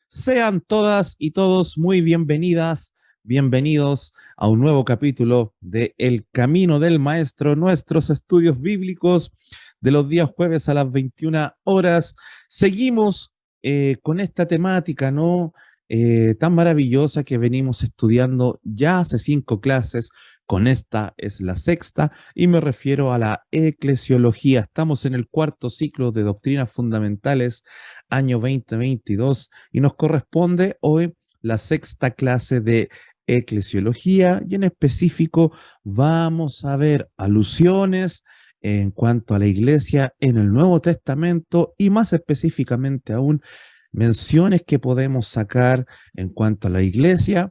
Sean todas y todos muy bienvenidas, bienvenidos a un nuevo capítulo de El Camino del Maestro, nuestros estudios bíblicos de los días jueves a las 21 horas. Seguimos con esta temática, ¿no? Tan maravillosa que venimos estudiando ya hace 5 clases. Con esta es la sexta y me refiero a la eclesiología. Estamos en el cuarto ciclo de doctrinas fundamentales, año 2022, y nos corresponde hoy la sexta clase de eclesiología y en específico vamos a ver alusiones en cuanto a la iglesia en el Nuevo Testamento y más específicamente aún menciones que podemos sacar en cuanto a la iglesia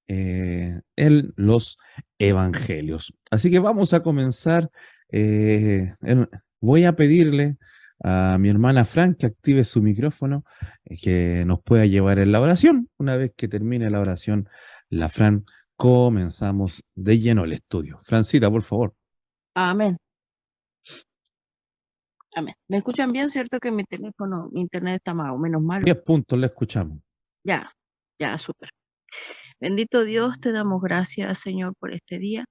en los evangelios. Así que vamos a comenzar. Voy a pedirle a mi hermana Fran que active su micrófono, que nos pueda llevar en la oración. Una vez que termine la oración, la Fran, comenzamos de lleno el estudio. Francita, por favor. Amén. Amén. ¿Me escuchan bien? ¿Cierto que mi teléfono, mi internet está más o menos malo? 10 puntos, le escuchamos. Ya, súper. Bendito Dios, te damos gracias, Señor, por este día.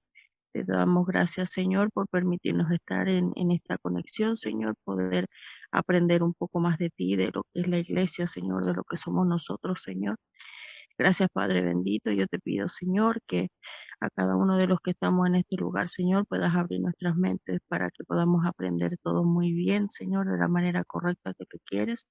Te damos gracias, Señor, por permitirnos estar en esta conexión, Señor, poder aprender un poco más de ti, de lo que es la iglesia, Señor, de lo que somos nosotros, Señor. Gracias, Padre bendito. Yo te pido, Señor, que a cada uno de los que estamos en este lugar, Señor, puedas abrir nuestras mentes para que podamos aprender todo muy bien, Señor, de la manera correcta que tú quieres.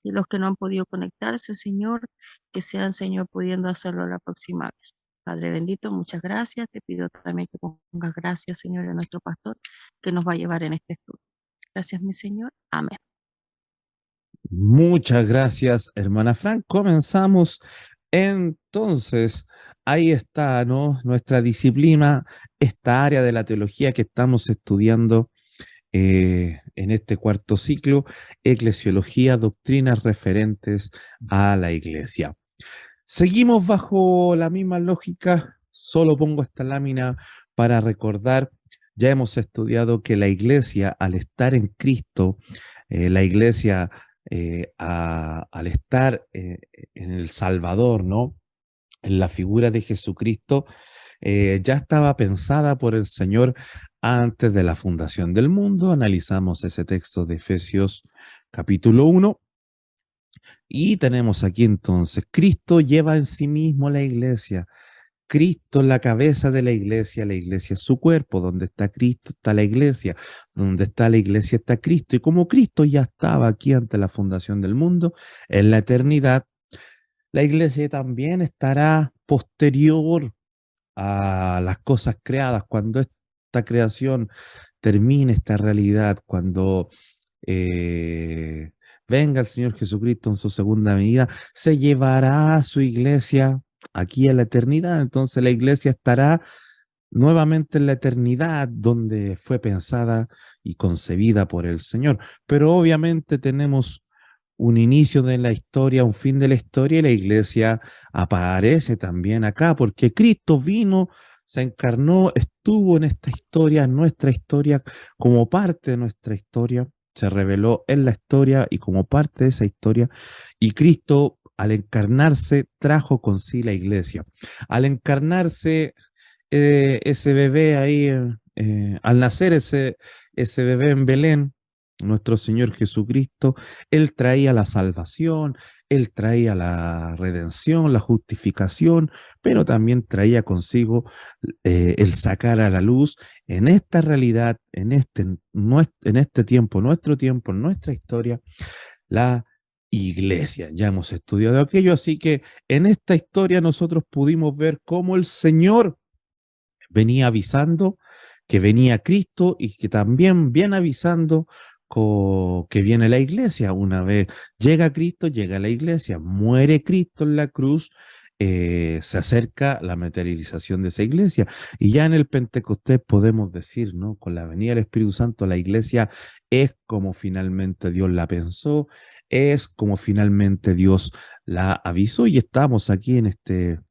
Y los que no han podido conectarse, Señor, que sean, Señor, pudiendo hacerlo la próxima vez. Padre bendito, muchas gracias. Te pido también que pongas gracias, Señor, a nuestro pastor que nos va a llevar en este estudio. Gracias, mi Señor. Amén. Muchas gracias, hermana Fran. Comenzamos entonces. Ahí está, ¿no? Nuestra disciplina, esta área de la teología que estamos estudiando en este cuarto ciclo, eclesiología, doctrinas referentes a la iglesia. Seguimos bajo la misma lógica, solo pongo esta lámina para recordar, ya hemos estudiado que la iglesia al estar en Cristo, la iglesia al estar en el Salvador, ¿no? En la figura de Jesucristo, ya estaba pensada por el Señor antes de la fundación del mundo. Analizamos ese texto de Efesios capítulo 1 y tenemos aquí entonces, Cristo lleva en sí mismo la iglesia. Cristo es la cabeza de la iglesia es su cuerpo, donde está Cristo está la iglesia, donde está la iglesia está Cristo. Y como Cristo ya estaba aquí ante la fundación del mundo, en la eternidad, la iglesia también estará posterior a las cosas creadas, cuando esta creación termine, esta realidad, cuando venga el Señor Jesucristo en su segunda venida, se llevará a su iglesia aquí a la eternidad. Entonces la iglesia estará nuevamente en la eternidad donde fue pensada y concebida por el Señor. Pero obviamente tenemos un inicio de la historia, un fin de la historia, y la iglesia aparece también acá, porque Cristo vino, se encarnó, estuvo en esta historia, en nuestra historia, como parte de nuestra historia, se reveló en la historia y como parte de esa historia, y Cristo al encarnarse trajo con sí la iglesia. Al encarnarse ese bebé ahí, al nacer ese bebé en Belén, nuestro Señor Jesucristo, Él traía la salvación, Él traía la redención, la justificación, pero también traía consigo el sacar a la luz en esta realidad, en este tiempo, nuestra historia, la iglesia. Ya hemos estudiado aquello, así que en esta historia nosotros pudimos ver cómo el Señor venía avisando que venía Cristo y que también viene avisando que viene la iglesia. Una vez llega Cristo, llega la iglesia, muere Cristo en la cruz, se acerca la materialización de esa iglesia. Y ya en el Pentecostés podemos decir, ¿no? Con la venida del Espíritu Santo, la iglesia es como finalmente Dios la pensó, es como finalmente Dios la avisó, y estamos aquí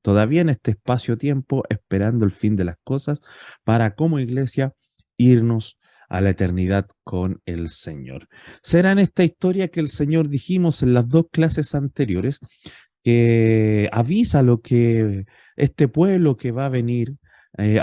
todavía en este espacio-tiempo esperando el fin de las cosas para como iglesia irnos a la eternidad con el Señor. Será en esta historia que el Señor dijimos en las dos clases anteriores, que avisa lo que este pueblo que va a venir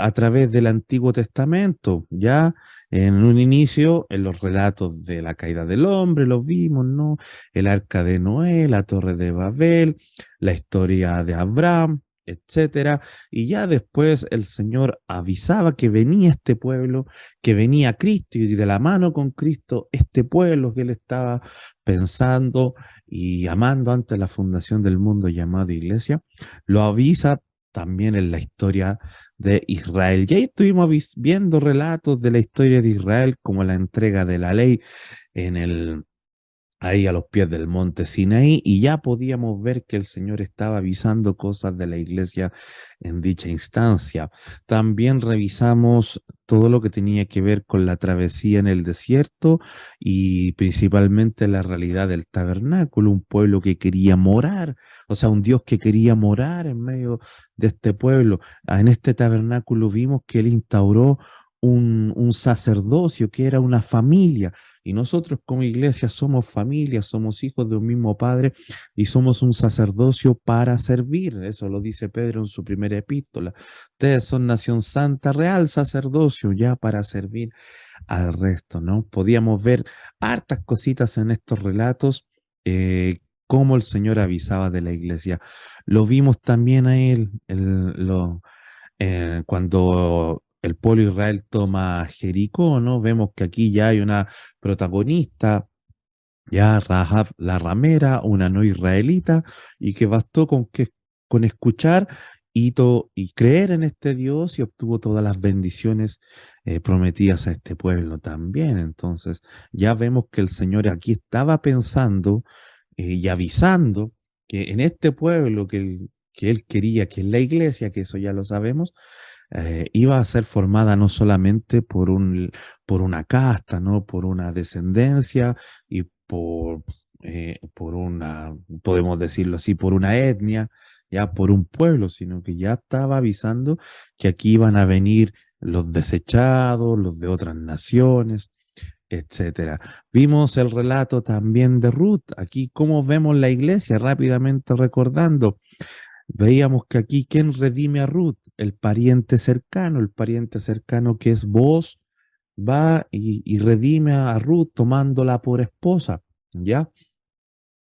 a través del Antiguo Testamento, ya en un inicio, en los relatos de la caída del hombre, los vimos, ¿no? El arca de Noé, la torre de Babel, la historia de Abraham, etcétera. Y ya después el Señor avisaba que venía este pueblo, que venía Cristo, y de la mano con Cristo, este pueblo que él estaba pensando y amando antes de la fundación del mundo llamado Iglesia, lo avisa también en la historia de Israel. Y ahí estuvimos viendo relatos de la historia de Israel, como la entrega de la ley en ahí a los pies del monte Sinaí, y ya podíamos ver que el Señor estaba avisando cosas de la iglesia en dicha instancia. También revisamos todo lo que tenía que ver con la travesía en el desierto y principalmente la realidad del tabernáculo, un pueblo que quería morar, o sea, un Dios que quería morar en medio de este pueblo. En este tabernáculo vimos que él instauró un sacerdocio que era una familia, y nosotros como iglesia somos familia, somos hijos de un mismo Padre y somos un sacerdocio para servir. Eso lo dice Pedro en su primera epístola. Ustedes son nación santa, real sacerdocio, ya para servir al resto, ¿no? Podíamos ver hartas cositas en estos relatos, cómo el Señor avisaba de la iglesia. Lo vimos también a él, cuando el pueblo de Israel toma Jericó, ¿no? Vemos que aquí ya hay una protagonista, ya Rahab la ramera, una no israelita, y que bastó con escuchar y creer en este Dios, y obtuvo todas las bendiciones prometidas a este pueblo también. Entonces, ya vemos que el Señor aquí estaba pensando y avisando que en este pueblo que él quería, que es la iglesia, que eso ya lo sabemos, iba a ser formada no solamente por una casta, ¿no? Por una descendencia y por una, podemos decirlo así, por una etnia, ya por un pueblo, sino que ya estaba avisando que aquí iban a venir los desechados, los de otras naciones, etcétera. Vimos el relato también de Ruth, aquí cómo vemos la iglesia, rápidamente recordando. Veíamos que aquí, ¿quién redime a Ruth? El pariente cercano que es vos, va y redime a Ruth tomándola por esposa, ¿ya?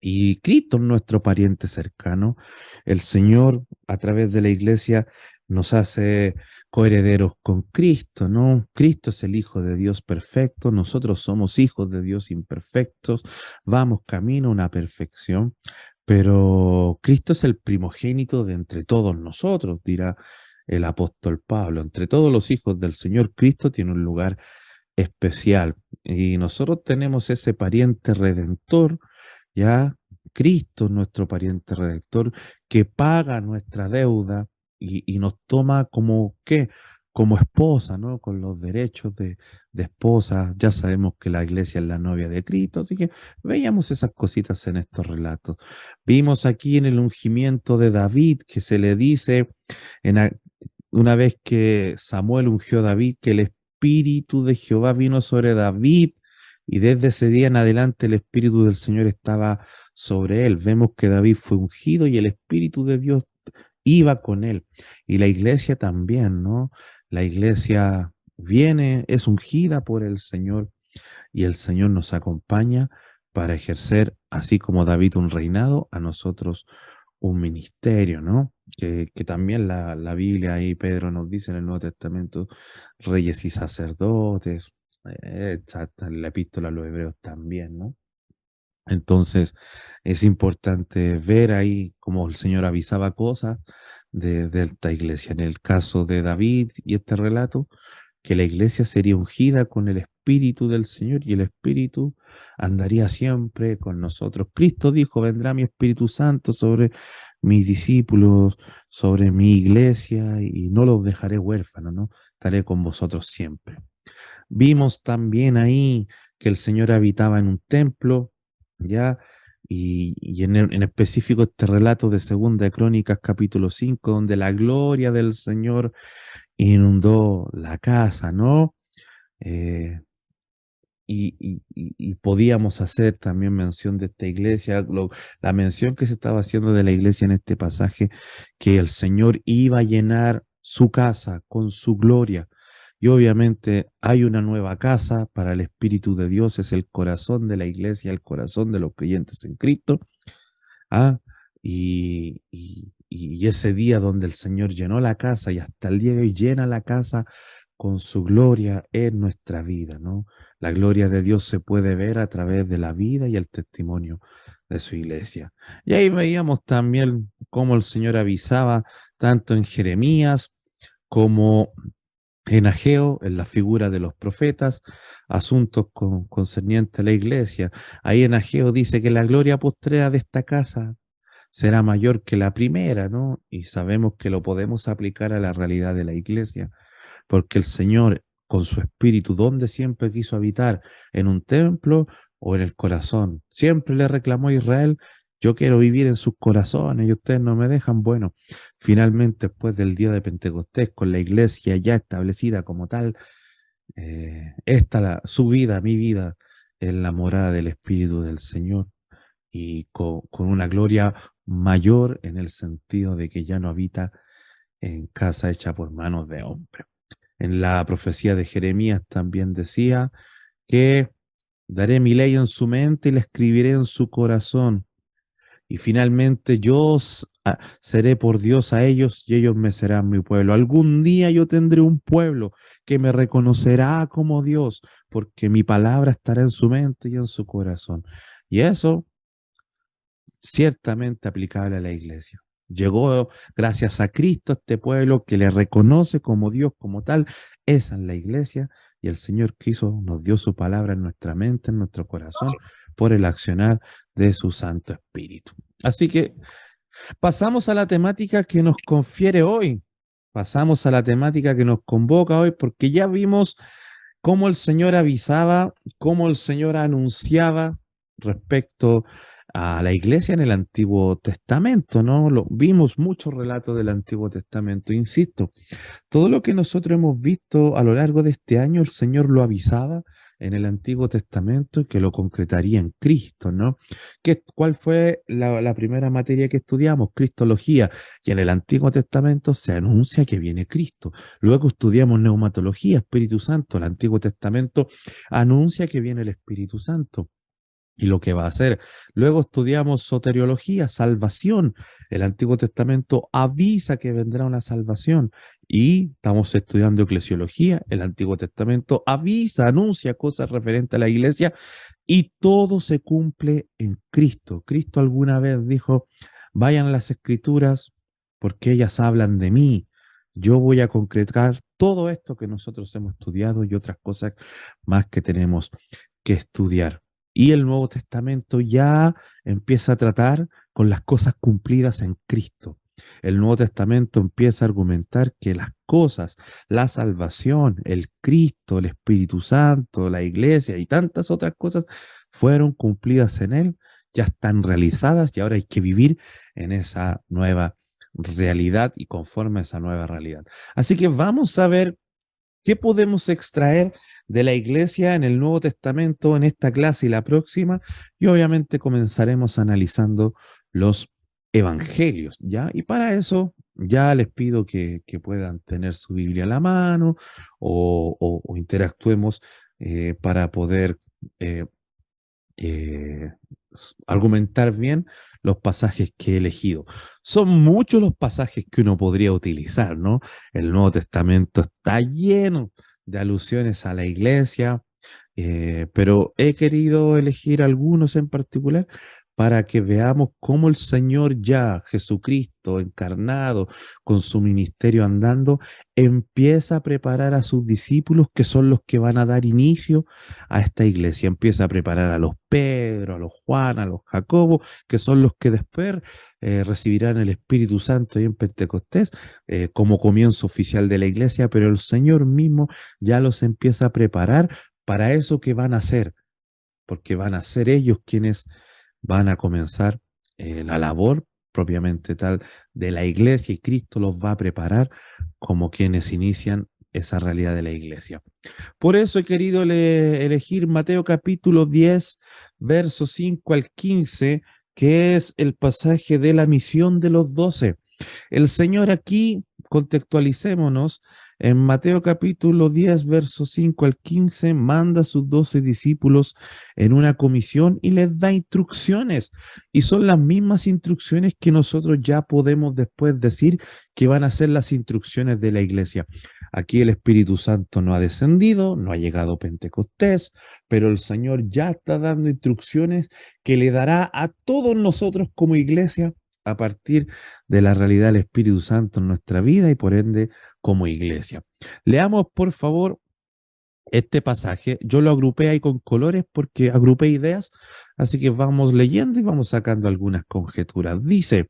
Y Cristo es nuestro pariente cercano. El Señor, a través de la iglesia, nos hace coherederos con Cristo, ¿no? Cristo es el Hijo de Dios perfecto, nosotros somos hijos de Dios imperfectos, vamos camino a una perfección, pero Cristo es el primogénito de entre todos nosotros, dirá el apóstol Pablo. Entre todos los hijos del Señor, Cristo tiene un lugar especial, y nosotros tenemos ese pariente redentor, ya Cristo, nuestro pariente redentor, que paga nuestra deuda y nos toma como, ¿qué? Como esposa, ¿no? Con los derechos de esposa. Ya sabemos que la iglesia es la novia de Cristo, así que veíamos esas cositas en estos relatos. Vimos aquí en el ungimiento de David que se le dice, en, una vez que Samuel ungió a David, que el Espíritu de Jehová vino sobre David, y desde ese día en adelante el Espíritu del Señor estaba sobre él. Vemos que David fue ungido y el Espíritu de Dios iba con él. Y la iglesia también, ¿no? La iglesia viene, es ungida por el Señor, y el Señor nos acompaña para ejercer, así como David un reinado, a nosotros un ministerio, ¿no? Que también la Biblia ahí, Pedro nos dice en el Nuevo Testamento, reyes y sacerdotes, está en la epístola a los hebreos también, ¿no? Entonces, es importante ver ahí cómo el Señor avisaba cosas de esta iglesia. En el caso de David y este relato, que la iglesia sería ungida con el Espíritu del Señor, y el Espíritu andaría siempre con nosotros. Cristo dijo, vendrá mi Espíritu Santo sobre mis discípulos, sobre mi iglesia, y no los dejaré huérfanos, ¿no? Estaré con vosotros siempre. Vimos también ahí que el Señor habitaba en un templo, ¿ya? Y en específico este relato de Segunda de Crónicas capítulo 5, donde la gloria del Señor inundó la casa, ¿no? Eh, y podíamos hacer también mención de esta iglesia, la mención que se estaba haciendo de la iglesia en este pasaje, que el Señor iba a llenar su casa con su gloria. Y obviamente hay una nueva casa para el Espíritu de Dios, es el corazón de la iglesia, el corazón de los creyentes en Cristo. ¿Ah? Y ese día donde el Señor llenó la casa y hasta el día de hoy llena la casa con su gloria en nuestra vida, ¿no? La gloria de Dios se puede ver a través de la vida y el testimonio de su iglesia. Y ahí veíamos también cómo el Señor avisaba tanto en Jeremías como en Ageo, en la figura de los profetas, asuntos concernientes a la iglesia. Ahí en Ageo dice que la gloria postrera de esta casa será mayor que la primera, ¿no? Y sabemos que lo podemos aplicar a la realidad de la iglesia, porque el Señor, con su espíritu, donde siempre quiso habitar, en un templo o en el corazón. Siempre le reclamó a Israel, yo quiero vivir en sus corazones y ustedes no me dejan. Bueno, finalmente, después del día de Pentecostés, con la iglesia ya establecida como tal, su vida, mi vida, es la morada del Espíritu del Señor y con una gloria mayor en el sentido de que ya no habita en casa hecha por manos de hombre. En la profecía de Jeremías también decía que daré mi ley en su mente y la escribiré en su corazón. Y finalmente seré por Dios a ellos y ellos me serán mi pueblo. Algún día yo tendré un pueblo que me reconocerá como Dios, porque mi palabra estará en su mente y en su corazón. Y eso ciertamente aplicable a la iglesia. Llegó gracias a Cristo este pueblo que le reconoce como Dios, como tal. Esa es la iglesia y el Señor quiso, nos dio su palabra en nuestra mente, en nuestro corazón, por el accionar de su Santo Espíritu. Así que pasamos a la temática que nos confiere hoy. Pasamos a la temática que nos convoca hoy porque ya vimos cómo el Señor avisaba, cómo el Señor anunciaba respecto a la iglesia en el Antiguo Testamento, ¿no? Vimos muchos relatos del Antiguo Testamento, insisto, todo lo que nosotros hemos visto a lo largo de este año, el Señor lo avisaba en el Antiguo Testamento y que lo concretaría en Cristo, ¿no? ¿Cuál fue la primera materia que estudiamos? Cristología. Y en el Antiguo Testamento se anuncia que viene Cristo. Luego estudiamos neumatología, Espíritu Santo. El Antiguo Testamento anuncia que viene el Espíritu Santo y lo que va a hacer. Luego estudiamos soteriología, salvación. El Antiguo Testamento avisa que vendrá una salvación. Y estamos estudiando eclesiología. El Antiguo Testamento avisa, anuncia cosas referentes a la iglesia y todo se cumple en Cristo. Cristo alguna vez dijo, vayan a las escrituras porque ellas hablan de mí. Yo voy a concretar todo esto que nosotros hemos estudiado y otras cosas más que tenemos que estudiar. Y el Nuevo Testamento ya empieza a tratar con las cosas cumplidas en Cristo. El Nuevo Testamento empieza a argumentar que las cosas, la salvación, el Cristo, el Espíritu Santo, la iglesia y tantas otras cosas fueron cumplidas en Él, ya están realizadas y ahora hay que vivir en esa nueva realidad y conforme a esa nueva realidad. Así que vamos a ver qué podemos extraer de la iglesia en el Nuevo Testamento en esta clase y la próxima, y obviamente comenzaremos analizando los evangelios, ¿ya? Y para eso ya les pido que puedan tener su Biblia a la mano o interactuemos para poder eh, eh, argumentar bien los pasajes que he elegido. Son muchos los pasajes que uno podría utilizar, ¿no? El Nuevo Testamento está lleno de alusiones a la iglesia, pero he querido elegir algunos en particular para que veamos cómo el Señor ya, Jesucristo encarnado, con su ministerio andando, empieza a preparar a sus discípulos, que son los que van a dar inicio a esta iglesia. Empieza a preparar a los Pedro, a los Juan, a los Jacobo, que son los que después recibirán el Espíritu Santo y en Pentecostés como comienzo oficial de la iglesia, pero el Señor mismo ya los empieza a preparar para eso que van a hacer, porque van a ser ellos quienes van a comenzar la labor propiamente tal de la iglesia y Cristo los va a preparar como quienes inician esa realidad de la iglesia. Por eso he querido elegir Mateo capítulo 10, versos 5 al 15, que es el pasaje de la misión de los 12. El Señor aquí, contextualicémonos, en Mateo capítulo 10, versos 5 al 15, manda a sus 12 discípulos en una comisión y les da instrucciones. Y son las mismas instrucciones que nosotros ya podemos después decir que van a ser las instrucciones de la iglesia. Aquí el Espíritu Santo no ha descendido, no ha llegado Pentecostés, pero el Señor ya está dando instrucciones que le dará a todos nosotros como iglesia a partir de la realidad del Espíritu Santo en nuestra vida y por ende como iglesia. Leamos por favor este pasaje. Yo lo agrupé ahí con colores porque agrupé ideas, así que vamos leyendo y vamos sacando algunas conjeturas. Dice: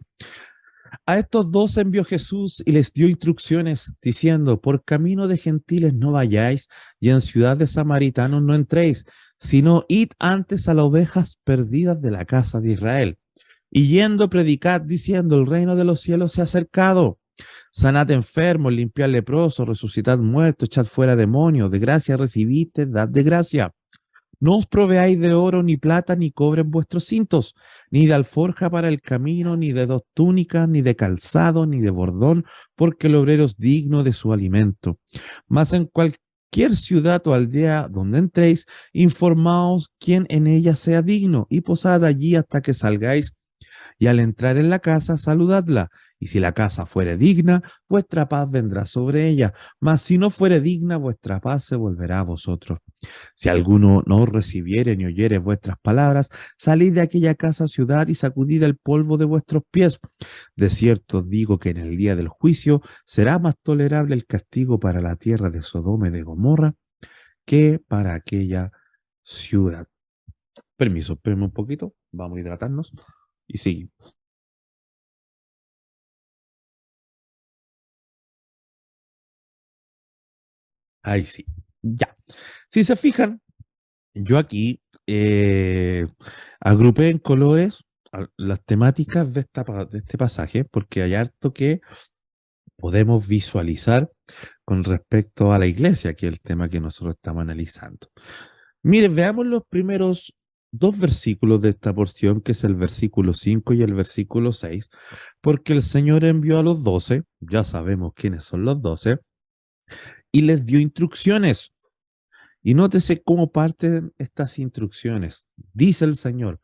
a estos dos envió Jesús y les dio instrucciones, diciendo: por camino de gentiles no vayáis, y en ciudad de samaritanos no entréis, sino id antes a las ovejas perdidas de la casa de Israel. Y yendo, predicad, diciendo: el reino de los cielos se ha acercado. Sanad enfermos, limpiad leprosos, resucitad muertos, echad fuera demonios. De gracia recibiste, dad de gracia. No os proveáis de oro, ni plata, ni cobre en vuestros cintos, ni de alforja para el camino, ni de dos túnicas, ni de calzado, ni de bordón, porque el obrero es digno de su alimento. Mas en cualquier ciudad o aldea donde entréis, informaos quién en ella sea digno, y posad allí hasta que salgáis, y al entrar en la casa, saludadla. Y si la casa fuere digna, vuestra paz vendrá sobre ella. Mas si no fuere digna, vuestra paz se volverá a vosotros. Si alguno no os recibiere ni oyere vuestras palabras, salid de aquella casa o ciudad y sacudid el polvo de vuestros pies. De cierto os digo que en el día del juicio será más tolerable el castigo para la tierra de Sodoma y de Gomorra que para aquella ciudad. Permiso, espérenme un poquito, vamos a hidratarnos y seguimos. Ahí sí, ya. Si se fijan, yo aquí agrupé en colores las temáticas de, de este pasaje porque hay harto que podemos visualizar con respecto a la iglesia, que es el tema que nosotros estamos analizando. Miren, veamos los primeros dos versículos de esta porción, que es el versículo 5 y el versículo 6, porque el Señor envió a los 12, ya sabemos quiénes son los 12, y les dio instrucciones. Y nótese cómo parten estas instrucciones. Dice el Señor: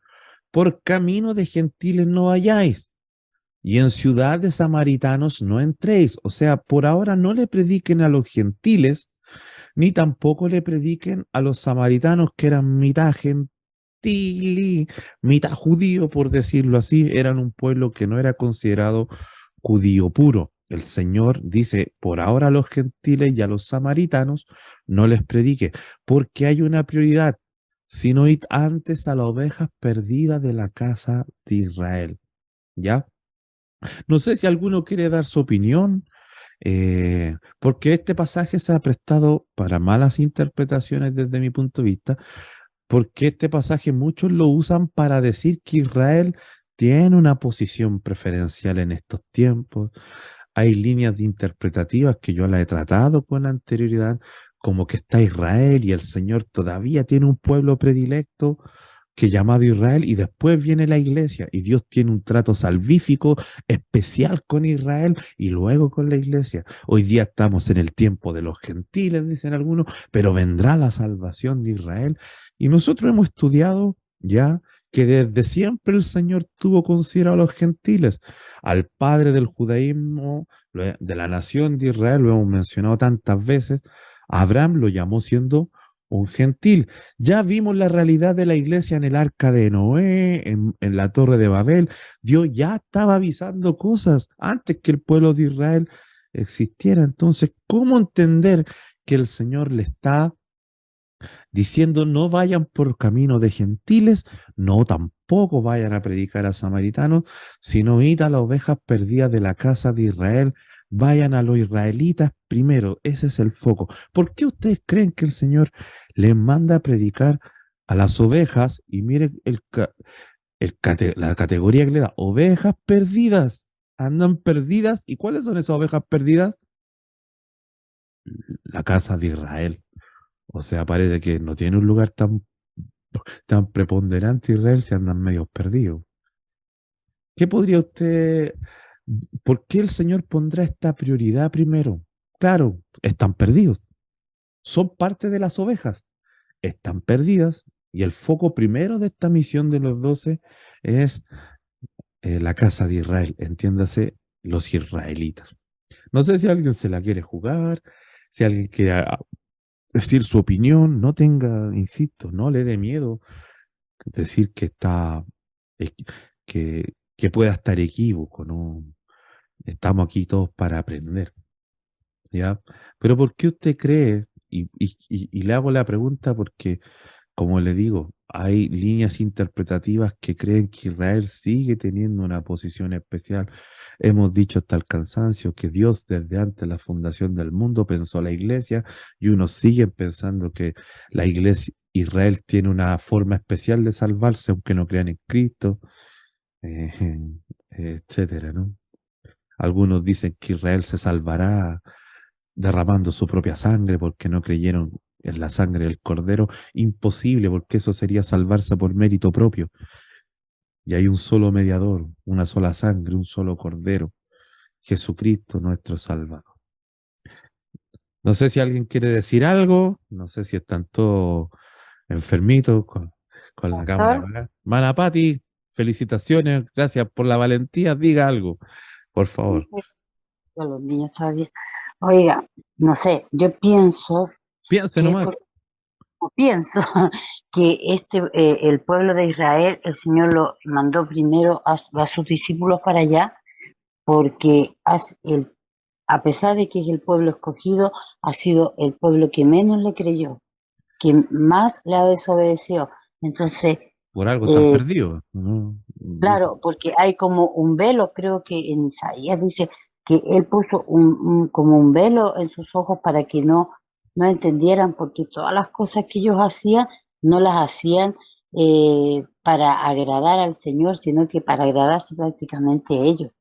por camino de gentiles no vayáis, y en ciudad de samaritanos no entréis. O sea, por ahora no le prediquen a los gentiles, ni tampoco le prediquen a los samaritanos, que eran mitad gentil y mitad judío, por decirlo así. Eran un pueblo que no era considerado judío puro. El Señor dice: por ahora a los gentiles y a los samaritanos no les predique, porque hay una prioridad: sino id antes a las ovejas perdidas de la casa de Israel. ¿Ya? No sé si alguno quiere dar su opinión, porque este pasaje se ha prestado para malas interpretaciones desde mi punto de vista, porque este pasaje muchos lo usan para decir que Israel tiene una posición preferencial en estos tiempos. Hay líneas de interpretativas que yo las he tratado con anterioridad, como que está Israel y el Señor todavía tiene un pueblo predilecto que llamado Israel, y después viene la iglesia y Dios tiene un trato salvífico especial con Israel y luego con la iglesia. Hoy día estamos en el tiempo de los gentiles, dicen algunos, pero vendrá la salvación de Israel. Y nosotros hemos estudiado ya que desde siempre el Señor tuvo considerado a los gentiles. Al padre del judaísmo, de la nación de Israel, lo hemos mencionado tantas veces, Abraham lo llamó siendo un gentil. Ya vimos la realidad de la iglesia en el arca de Noé, en la torre de Babel. Dios ya estaba avisando cosas antes que el pueblo de Israel existiera. Entonces, ¿cómo entender que el Señor le está diciendo: no vayan por camino de gentiles, no tampoco vayan a predicar a samaritanos, sino id a las ovejas perdidas de la casa de Israel? Vayan a los israelitas primero, ese es el foco. ¿Por qué ustedes creen que el Señor les manda a predicar a las ovejas? Y miren la categoría que le da: ovejas perdidas. Andan perdidas. ¿Y cuáles son esas ovejas perdidas? la casa de Israel. O sea, parece que no tiene un lugar tan preponderante Israel si andan medios perdidos. ¿Qué podría usted, por qué el Señor pondrá esta prioridad primero? Claro, están perdidos, son parte de las ovejas, están perdidas y el foco primero de esta misión de los 12 es la casa de Israel, entiéndase, los israelitas. No sé si alguien se la quiere jugar, si alguien quiere decir su opinión, no tenga, insisto, no le dé miedo decir que está, que pueda estar equívoco, ¿no? Estamos aquí todos para aprender, ¿ya? Pero ¿por qué usted cree? Y le hago la pregunta porque, como le digo, hay líneas interpretativas que creen que Israel sigue teniendo una posición especial. Hemos dicho hasta el cansancio que Dios desde antes de la fundación del mundo pensó la iglesia y unos siguen pensando que la iglesia, Israel tiene una forma especial de salvarse aunque no crean en Cristo, eh, etcétera, ¿no? Algunos dicen que Israel se salvará derramando su propia sangre porque no creyeron en la sangre del cordero. Imposible, porque eso sería salvarse por mérito propio. Y hay un solo mediador, una sola sangre, un solo cordero, Jesucristo nuestro Salvador. No sé si alguien quiere decir algo, no sé si están todos enfermitos con la cámara Pastor, apagada. Mana Pati, felicitaciones, gracias por la valentía, diga algo, por favor. con los niños todavía. Oiga, no sé, yo pienso Piense que nomás. pienso que el pueblo de Israel, el Señor lo mandó primero a sus discípulos para allá, porque a pesar de que es el pueblo escogido, ha sido el pueblo que menos le creyó, que más le ha desobedecido. Entonces, Por algo están eh, perdidos, ¿no? Dice, claro, porque hay como un velo, creo que en Isaías dice que él puso como un velo en sus ojos para que no entendieran, porque todas las cosas que ellos hacían no las hacían para agradar al Señor, sino que para agradarse prácticamente ellos.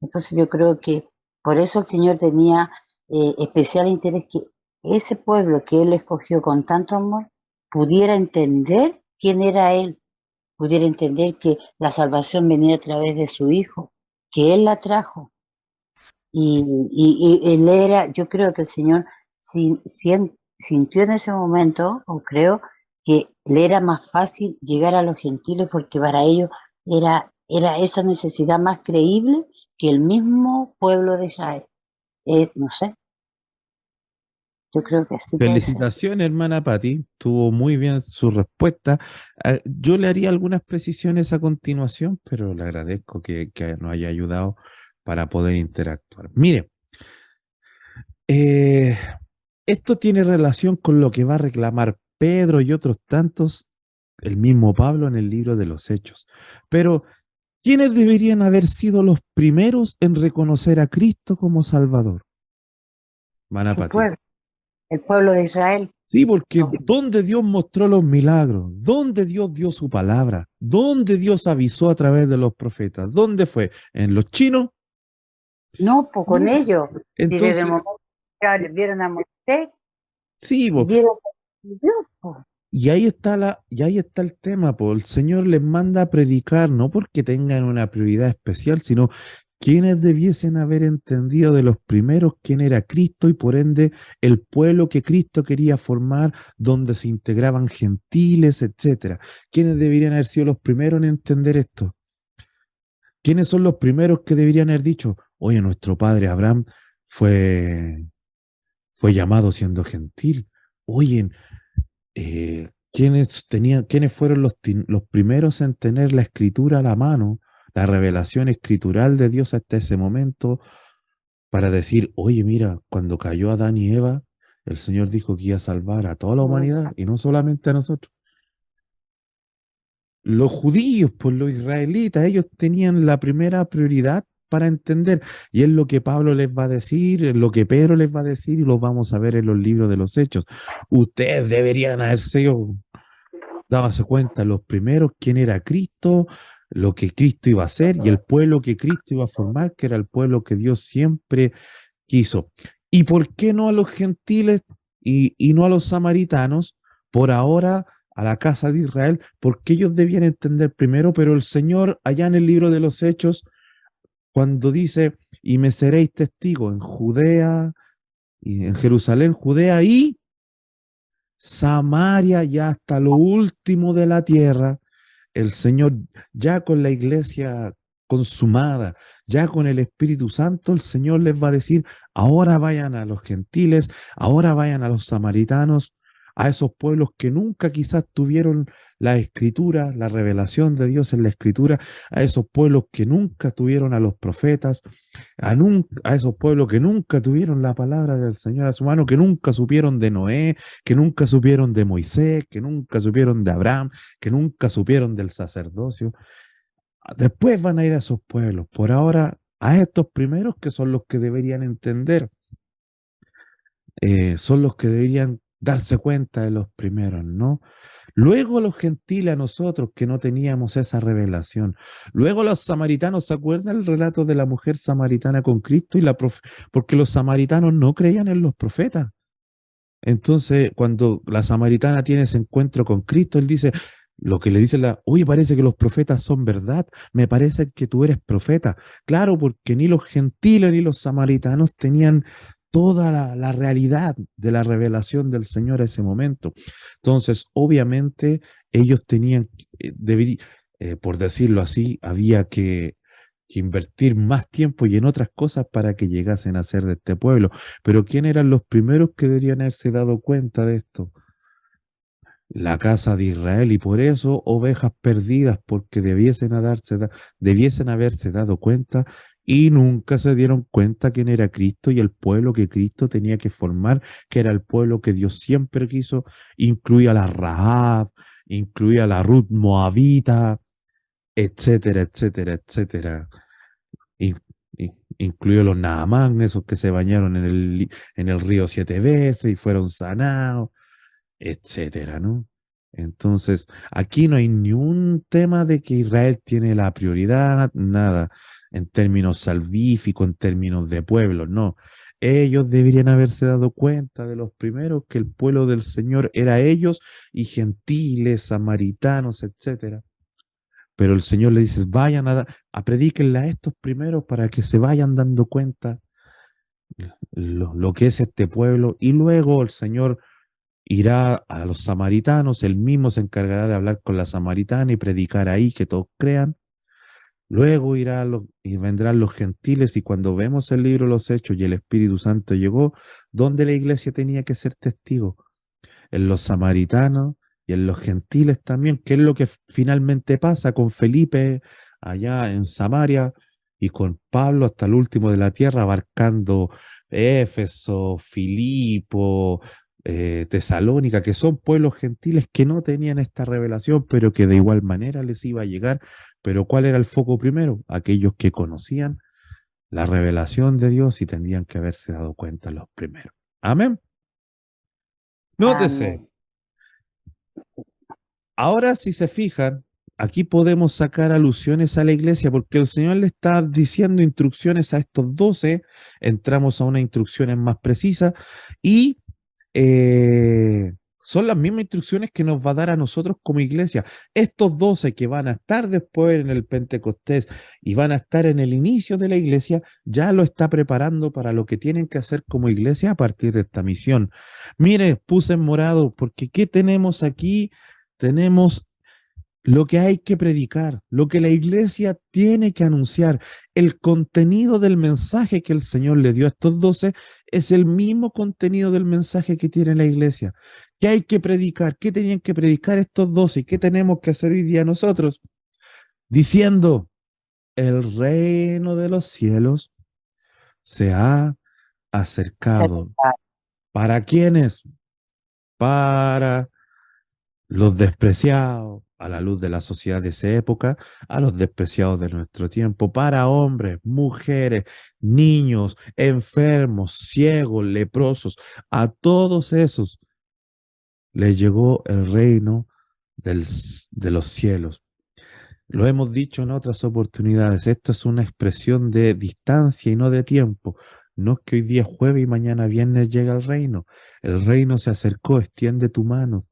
Entonces yo creo que por eso el Señor tenía especial interés que ese pueblo que Él escogió con tanto amor pudiera entender quién era Él, pudiera entender que la salvación venía a través de su Hijo, que Él la trajo. Y Él era, yo creo que el Señor sintió en ese momento, o creo, que le era más fácil llegar a los gentiles porque para ellos era esa necesidad más creíble que el mismo pueblo de Israel. No sé, yo creo que sí puede ser. felicitaciones, hermana Patti. Tuvo muy bien su respuesta. Yo le haría algunas precisiones a continuación, pero le agradezco que nos haya ayudado para poder interactuar. Mire, eh, esto tiene relación con lo que va a reclamar Pedro y otros tantos, el mismo Pablo en el libro de los Hechos. Pero, ¿quiénes deberían haber sido los primeros en reconocer a Cristo como Salvador? Hermana Su Patti. pueblo, el pueblo de Israel. Sí, porque No, donde Dios mostró los milagros, donde Dios dio su palabra, donde Dios avisó a través de los profetas, ¿dónde fue? ¿En los chinos? no, pues con No. ellos. Y desde el Entonces, momento que vieron a Moisés, sí, po, vieron a Dios, pues. y ahí está el tema, po. El Señor les manda a predicar, no porque tengan una prioridad especial, sino quienes debiesen haber entendido de los primeros quién era Cristo y por ende el pueblo que Cristo quería formar, donde se integraban gentiles, etcétera. ¿Quiénes deberían haber sido los primeros en entender esto? ¿Quiénes son los primeros que deberían haber dicho, oye, nuestro padre Abraham fue, fue llamado siendo gentil? Oye, ¿quiénes fueron los primeros en tener la escritura a la mano, la revelación escritural de Dios hasta ese momento, para decir, oye, mira, cuando cayó Adán y Eva, el Señor dijo que iba a salvar a toda la humanidad y no solamente a nosotros? Los judíos, pues los israelitas, ellos tenían la primera prioridad para entender. Y es lo que Pablo les va a decir, es lo que Pedro les va a decir y lo vamos a ver en los libros de los Hechos. Ustedes deberían haber sido, dábase cuenta, los primeros quién era Cristo, lo que Cristo iba a hacer y el pueblo que Cristo iba a formar, que era el pueblo que Dios siempre quiso. ¿Y por qué no a los gentiles y no a los samaritanos? Por ahora a la casa de Israel, porque ellos debían entender primero, pero el Señor allá en el libro de los Hechos, cuando dice, y me seréis testigo en Judea, y en Jerusalén, Judea y Samaria, ya hasta lo último de la tierra, el Señor ya con la iglesia consumada, ya con el Espíritu Santo, el Señor les va a decir, ahora vayan a los gentiles, ahora vayan a los samaritanos, a esos pueblos que nunca quizás tuvieron la escritura, la revelación de Dios en la escritura, a esos pueblos que nunca tuvieron a los profetas, a esos pueblos que nunca tuvieron la palabra del Señor a su mano, que nunca supieron de Noé, que nunca supieron de Moisés, que nunca supieron de Abraham, que nunca supieron del sacerdocio. Después van a ir a esos pueblos. Por ahora, a estos primeros que son los que deberían entender, son los que deberían darse cuenta de los primeros, ¿no? Luego los gentiles, a nosotros que no teníamos esa revelación. Luego los samaritanos, ¿se acuerdan el relato de la mujer samaritana con Cristo? Porque los samaritanos no creían en los profetas. Entonces, cuando la samaritana tiene ese encuentro con Cristo, él dice, lo que le dice oye, parece que los profetas son verdad, me parece que tú eres profeta. Claro, porque ni los gentiles ni los samaritanos tenían toda la realidad de la revelación del Señor a ese momento. Entonces, obviamente, ellos tenían, por decirlo así, había que invertir más tiempo y en otras cosas para que llegasen a ser de este pueblo. Pero ¿quién eran los primeros que deberían haberse dado cuenta de esto? La casa de Israel, y por eso ovejas perdidas, porque debiesen haberse dado cuenta y nunca se dieron cuenta quién era Cristo y el pueblo que Cristo tenía que formar, que era el pueblo que Dios siempre quiso, incluía a la Rahab, incluía a la Ruth Moabita, etcétera, etcétera, etcétera. In- Incluido los Naamán, esos que se bañaron en el río 7 veces y fueron sanados, etcétera, ¿no? Entonces, aquí no hay ni un tema de que Israel tiene la prioridad, nada, en términos salvíficos, en términos de pueblo, no. Ellos deberían haberse dado cuenta de los primeros que el pueblo del Señor era ellos y gentiles, samaritanos, etcétera. Pero el Señor le dice, vayan a predíquenle a estos primeros para que se vayan dando cuenta lo que es este pueblo. Y luego el Señor irá a los samaritanos, él mismo se encargará de hablar con la samaritana y predicar ahí que todos crean. Luego y vendrán los gentiles, y cuando vemos el libro de los Hechos y el Espíritu Santo llegó, donde la iglesia tenía que ser testigo, en los samaritanos y en los gentiles también, que es lo que finalmente pasa con Felipe allá en Samaria y con Pablo hasta el último de la tierra, abarcando Éfeso, Filipo, Tesalónica, que son pueblos gentiles que no tenían esta revelación, pero que de igual manera les iba a llegar. Pero ¿cuál era el foco primero? Aquellos que conocían la revelación de Dios y tendrían que haberse dado cuenta los primeros. Amén. Nótese. Amén. Ahora, si se fijan, aquí podemos sacar alusiones a la iglesia, porque el Señor le está diciendo instrucciones a estos 12, entramos a unas instrucciones más precisas, y son las mismas instrucciones que nos va a dar a nosotros como iglesia. Estos 12 que van a estar después en el Pentecostés y van a estar en el inicio de la iglesia, ya lo está preparando para lo que tienen que hacer como iglesia a partir de esta misión. Mire, puse en morado, porque ¿qué tenemos aquí? Tenemos lo que hay que predicar, lo que la iglesia tiene que anunciar. El contenido del mensaje que el Señor le dio a estos 12 es el mismo contenido del mensaje que tiene la iglesia. ¿Qué hay que predicar? ¿Qué tenían que predicar estos 12? ¿Y qué tenemos que hacer hoy día nosotros? Diciendo, el reino de los cielos se ha acercado. ¿Para quiénes? Para los despreciados a la luz de la sociedad de esa época, a los despreciados de nuestro tiempo, para hombres, mujeres, niños, enfermos, ciegos, leprosos, a todos esos les llegó el reino de los cielos. Lo hemos dicho en otras oportunidades, esto es una expresión de distancia y no de tiempo. No es que hoy día es jueves y mañana viernes llega el reino. El reino se acercó, extiende tu mano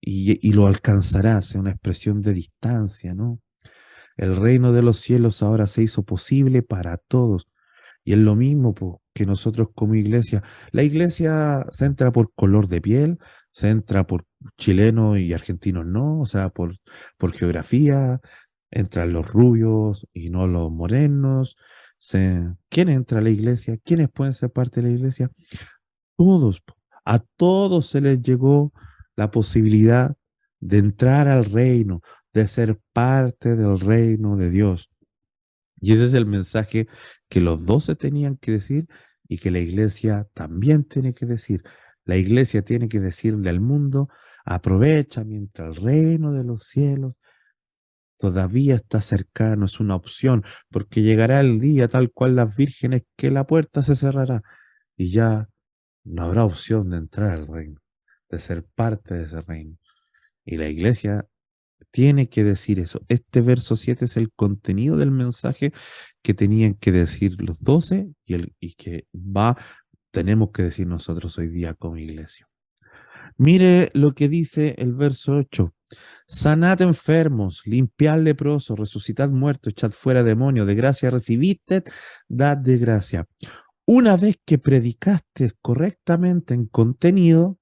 y lo alcanzarás, es una expresión de distancia, ¿no? El reino de los cielos ahora se hizo posible para todos. Y es lo mismo po, que nosotros como iglesia. La iglesia se entra por color de piel, se entra por chilenos y argentinos no, o sea, por geografía, entran los rubios y no los morenos. ¿Quién entra a la iglesia? ¿Quiénes pueden ser parte de la iglesia? Todos. Po. A todos se les llegó la posibilidad de entrar al reino, de ser parte del reino de Dios. Y ese es el mensaje que los 12 tenían que decir y que la iglesia también tiene que decir. La iglesia tiene que decirle al mundo, aprovecha mientras el reino de los cielos todavía está cercano, es una opción, porque llegará el día tal cual las vírgenes que la puerta se cerrará y ya no habrá opción de entrar al reino, de ser parte de ese reino. Y la iglesia tiene que decir eso. Este verso 7 es el contenido del mensaje que tenían que decir los 12 y que tenemos que decir nosotros hoy día como iglesia. Mire lo que dice el verso 8. Sanad enfermos, limpiad leprosos, resucitad muertos, echad fuera demonios, de gracia recibiste, dad de gracia. Una vez que predicaste correctamente en contenido,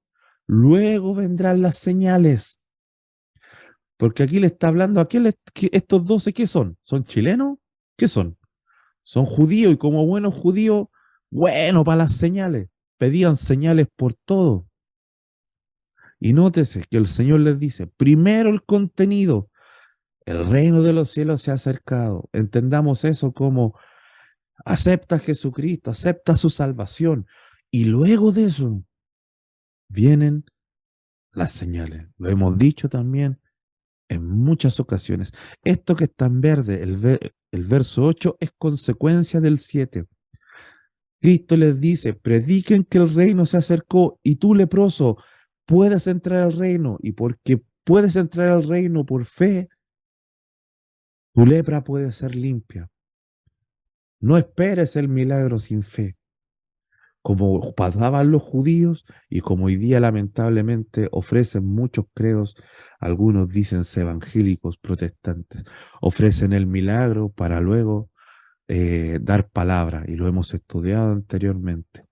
luego vendrán las señales. Porque aquí le está hablando a estos 12, ¿qué son? ¿Son chilenos? ¿Qué son? Son judíos y como buenos judíos, bueno para las señales. Pedían señales por todo. Y nótese que el Señor les dice, primero el contenido. El reino de los cielos se ha acercado. Entendamos eso como acepta a Jesucristo, acepta su salvación. Y luego de eso vienen las señales. Lo hemos dicho también en muchas ocasiones. Esto que está en verde, el verso 8, es consecuencia del 7. Cristo les dice, prediquen que el reino se acercó y tú, leproso, puedes entrar al reino. Y porque puedes entrar al reino por fe, tu lepra puede ser limpia. No esperes el milagro sin fe. Como pasaban los judíos y como hoy día lamentablemente ofrecen muchos credos, algunos dicen evangélicos protestantes, ofrecen el milagro para luego dar palabra y lo hemos estudiado anteriormente.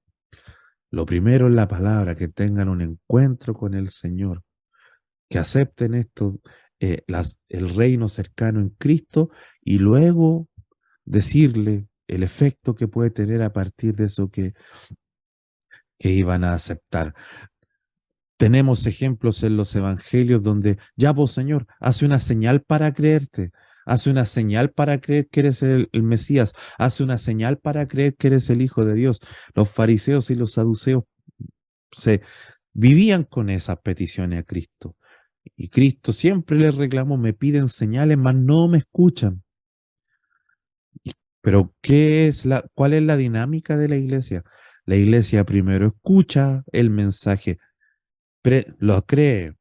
Lo primero es la palabra, que tengan un encuentro con el Señor, que acepten esto, el reino cercano en Cristo y luego decirle el efecto que puede tener a partir de eso que iban a aceptar. Tenemos ejemplos en los evangelios donde, ya vos Señor, hace una señal para creerte, hace una señal para creer que eres el Mesías, hace una señal para creer que eres el Hijo de Dios. Los fariseos y los saduceos se vivían con esas peticiones a Cristo. Y Cristo siempre les reclamó, me piden señales, mas no me escuchan. Pero ¿cuál es la dinámica de la iglesia? La iglesia primero escucha el mensaje, lo cree,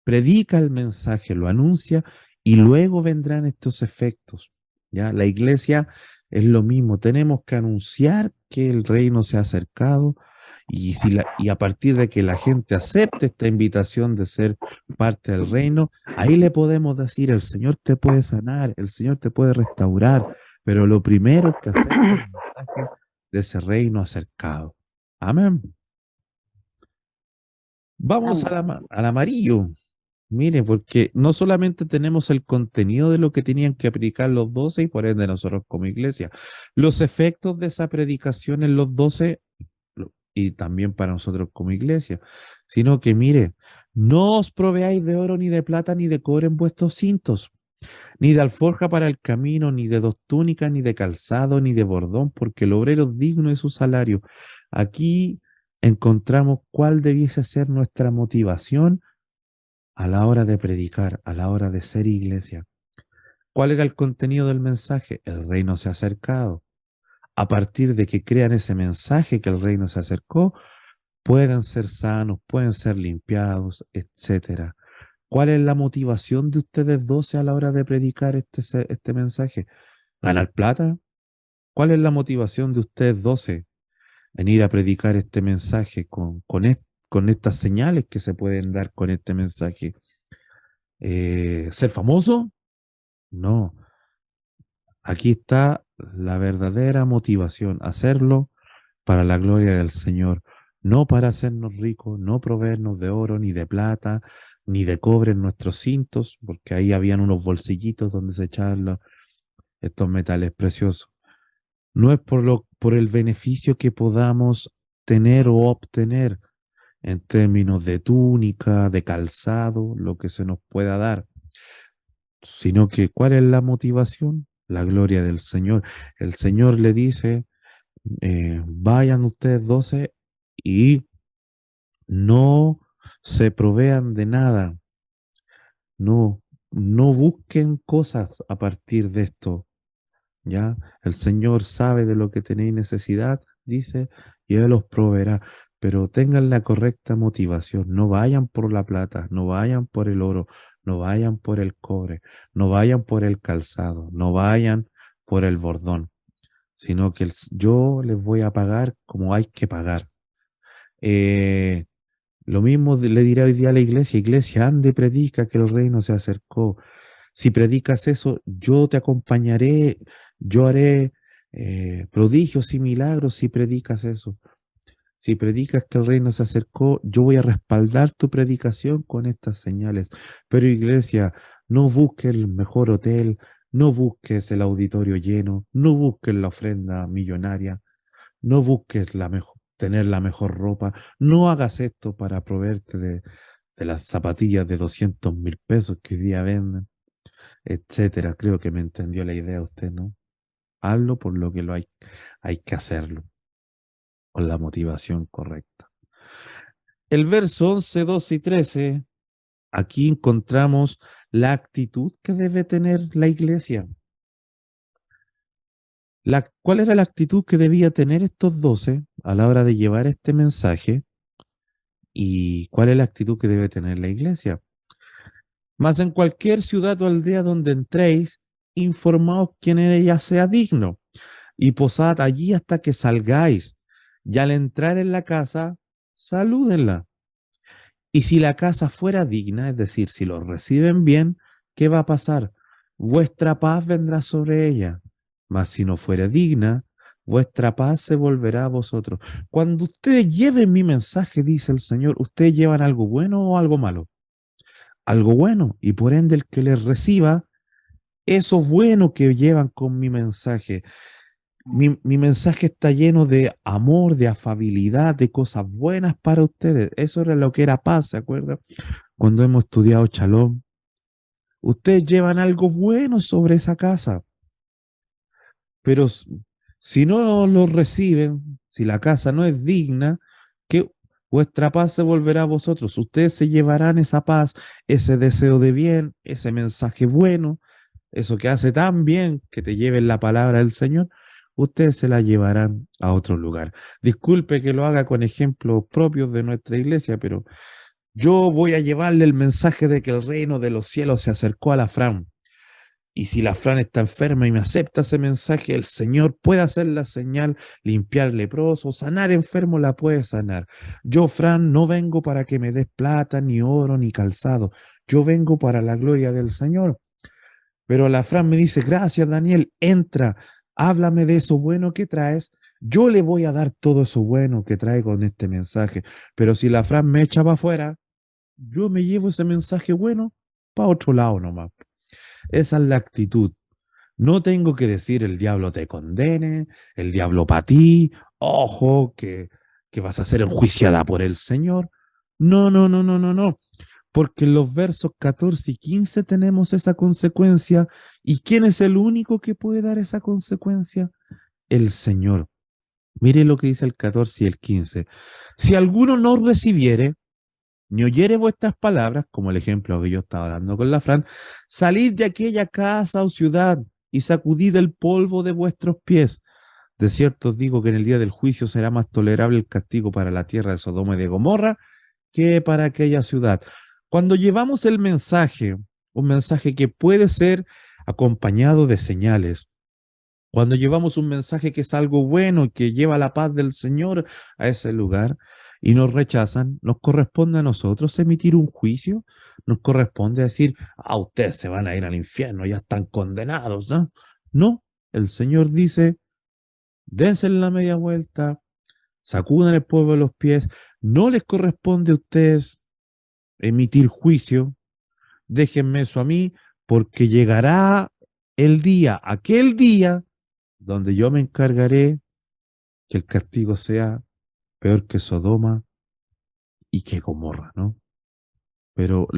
predica el mensaje, lo anuncia y luego vendrán estos efectos. ¿Ya? La iglesia es lo mismo, tenemos que anunciar que el reino se ha acercado y a partir de que la gente acepte esta invitación de ser parte del reino, ahí le podemos decir, el Señor te puede sanar, el Señor te puede restaurar, pero lo primero es que acepte el mensaje de ese reino acercado. Amén. Vamos al amarillo. Mire, porque no solamente tenemos el contenido de lo que tenían que predicar los 12 y por ende nosotros como iglesia, los efectos de esa predicación en los 12 y también para nosotros como iglesia, sino que mire, no os proveáis de oro ni de plata ni de cobre en vuestros cintos, ni de alforja para el camino, ni de dos túnicas, ni de calzado, ni de bordón, porque el obrero es digno de su salario. Aquí encontramos cuál debiese ser nuestra motivación a la hora de predicar, a la hora de ser iglesia. ¿Cuál era el contenido del mensaje? El reino se ha acercado. A partir de que crean ese mensaje que el reino se acercó, pueden ser sanos, pueden ser limpiados, etcétera. ¿Cuál es la motivación de ustedes 12 a la hora de predicar este mensaje? ¿Ganar plata? ¿Cuál es la motivación de ustedes 12? venir a predicar este mensaje con estas señales que se pueden dar con este mensaje. ¿Ser famoso? No. Aquí está la verdadera motivación, hacerlo para la gloria del Señor, no para hacernos ricos, no proveernos de oro, ni de plata, ni de cobre en nuestros cintos, porque ahí habían unos bolsillitos donde se echaban estos metales preciosos. No es por el beneficio que podamos tener o obtener en términos de túnica, de calzado, lo que se nos pueda dar, sino que ¿cuál es la motivación? La gloria del Señor. El Señor le dice, vayan ustedes 12 y no se provean de nada, no, no busquen cosas a partir de esto, ¿ya? El Señor sabe de lo que tenéis necesidad, dice, y Él os proveerá, pero tengan la correcta motivación, no vayan por la plata, no vayan por el oro, no vayan por el cobre, no vayan por el calzado, no vayan por el bordón, sino que yo les voy a pagar como hay que pagar. Eh, lo mismo le diré hoy día a la iglesia, iglesia, ande, predica que el reino se acercó. Si predicas eso, yo te acompañaré, yo haré prodigios y milagros si predicas eso. Si predicas que el reino se acercó, yo voy a respaldar tu predicación con estas señales. Pero iglesia, no busques el mejor hotel, no busques el auditorio lleno, no busques la ofrenda millonaria, no busques tener la mejor ropa, no hagas esto para proveerte de las zapatillas de 200.000 pesos que hoy día venden, etcétera. Creo que me entendió la idea usted, ¿no? Hazlo por lo que hay que hacerlo, con la motivación correcta. El verso 11, 12 y 13, aquí encontramos la actitud que debe tener la iglesia. ¿Cuál era la actitud que debía tener estos 12 a la hora de llevar este mensaje? ¿Y cuál es la actitud que debe tener la iglesia? Mas en cualquier ciudad o aldea donde entréis, informaos quién en ella sea digno, y posad allí hasta que salgáis, y al entrar en la casa, salúdenla. Y si la casa fuera digna, es decir, si los reciben bien, ¿qué va a pasar? Vuestra paz vendrá sobre ella. Mas si no fuera digna, vuestra paz se volverá a vosotros. Cuando ustedes lleven mi mensaje, dice el Señor, ¿ustedes llevan algo bueno o algo malo? Algo bueno. Y por ende el que les reciba, eso bueno que llevan con mi mensaje. Mi mensaje está lleno de amor, de afabilidad, de cosas buenas para ustedes. Eso era lo que era paz, ¿se acuerdan? Cuando hemos estudiado Shalom, ustedes llevan algo bueno sobre esa casa, pero si no lo reciben, si la casa no es digna, que vuestra paz se volverá a vosotros. Ustedes se llevarán esa paz, ese deseo de bien, ese mensaje bueno, eso que hace tan bien que te lleven la palabra del Señor, ustedes se la llevarán a otro lugar. Disculpe que lo haga con ejemplos propios de nuestra iglesia, pero yo voy a llevarle el mensaje de que el reino de los cielos se acercó a la Fran. Y si la Fran está enferma y me acepta ese mensaje, el Señor puede hacer la señal, limpiar leprosos, sanar enfermos, la puede sanar. Yo, Fran, no vengo para que me des plata, ni oro, ni calzado. Yo vengo para la gloria del Señor. Pero la Fran me dice, gracias, Daniel, entra, háblame de eso bueno que traes. Yo le voy a dar todo eso bueno que traigo en este mensaje. Pero si la Fran me echa para afuera, yo me llevo ese mensaje bueno para otro lado nomás. Esa es la actitud. No tengo que decir el diablo te condene, el diablo para ti, ojo, que vas a ser enjuiciada por el Señor. No, no, no, no, no, no. Porque en los versos 14 y 15 tenemos esa consecuencia. ¿Y quién es el único que puede dar esa consecuencia? El Señor. Mire lo que dice el 14 y el 15. Si alguno no recibiere, ni oyere vuestras palabras, como el ejemplo que yo estaba dando con la Fran, salid de aquella casa o ciudad y sacudid el polvo de vuestros pies. De cierto os digo que en el día del juicio será más tolerable el castigo para la tierra de Sodoma y de Gomorra que para aquella ciudad. Cuando llevamos el mensaje, un mensaje que puede ser acompañado de señales, Cuando llevamos un mensaje que es algo bueno, que lleva la paz del Señor a ese lugar y nos rechazan, nos corresponde a nosotros emitir un juicio, nos corresponde decir, ustedes se van a ir al infierno, ya están condenados, ¿no? No, el Señor dice, dense la media vuelta, sacudan el polvo de los pies, no les corresponde a ustedes emitir juicio, déjenme eso a mí, porque llegará el día, aquel día, donde yo me encargaré que el castigo sea peor que Sodoma y que Gomorra, ¿no? Pero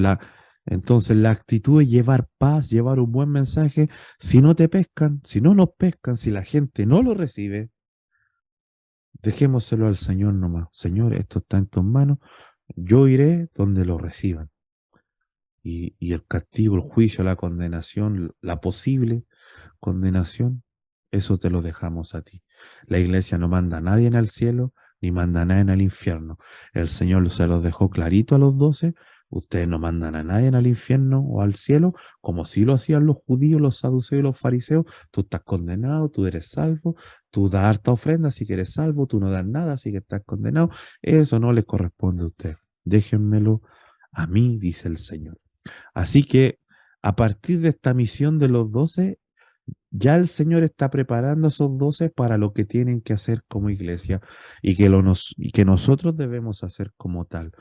entonces la actitud es llevar paz, llevar un buen mensaje. Si no te pescan, si no nos pescan, si la gente no lo recibe, dejémoselo al Señor nomás. Señor, esto está en tus manos, yo iré donde lo reciban. Y el castigo, el juicio, la condenación, la posible condenación, eso te lo dejamos a ti. La iglesia no manda a nadie al cielo, ni manda a nadie al infierno. El Señor se los dejó clarito a los 12. Ustedes no mandan a nadie al infierno o al cielo, como si lo hacían los judíos, los saduceos y los fariseos. Tú estás condenado, tú eres salvo, tú das harta ofrenda, así que eres salvo, tú no das nada, así que estás condenado. Eso no les corresponde a ustedes. Déjenmelo a mí, dice el Señor. Así que a partir de esta misión de los 12, ya el Señor está preparando a esos 12 para lo que tienen que hacer como iglesia y que nosotros debemos hacer como tal.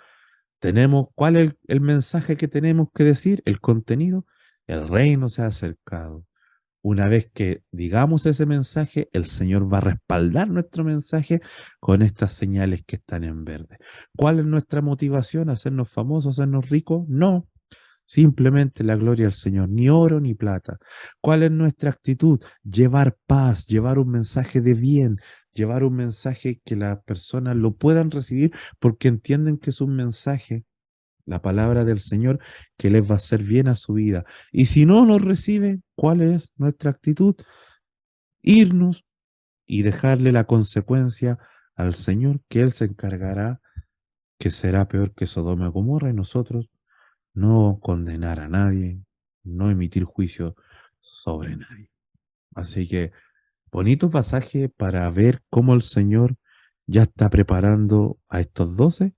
¿Cuál es el mensaje que tenemos que decir? El contenido. El reino se ha acercado. Una vez que digamos ese mensaje, el Señor va a respaldar nuestro mensaje con estas señales que están en verde. ¿Cuál es nuestra motivación? ¿Hacernos famosos, hacernos ricos? No. Simplemente la gloria al Señor, ni oro ni plata. ¿Cuál es nuestra actitud? Llevar paz, llevar un mensaje de bien, llevar un mensaje que las personas lo puedan recibir porque entienden que es un mensaje, la palabra del Señor, que les va a hacer bien a su vida. Y si no nos reciben, ¿cuál es nuestra actitud? Irnos y dejarle la consecuencia al Señor, que Él se encargará, que será peor que Sodoma y Gomorra, y nosotros no condenar a nadie, no emitir juicio sobre nadie. Así que bonito pasaje para ver cómo el Señor ya está preparando a estos 12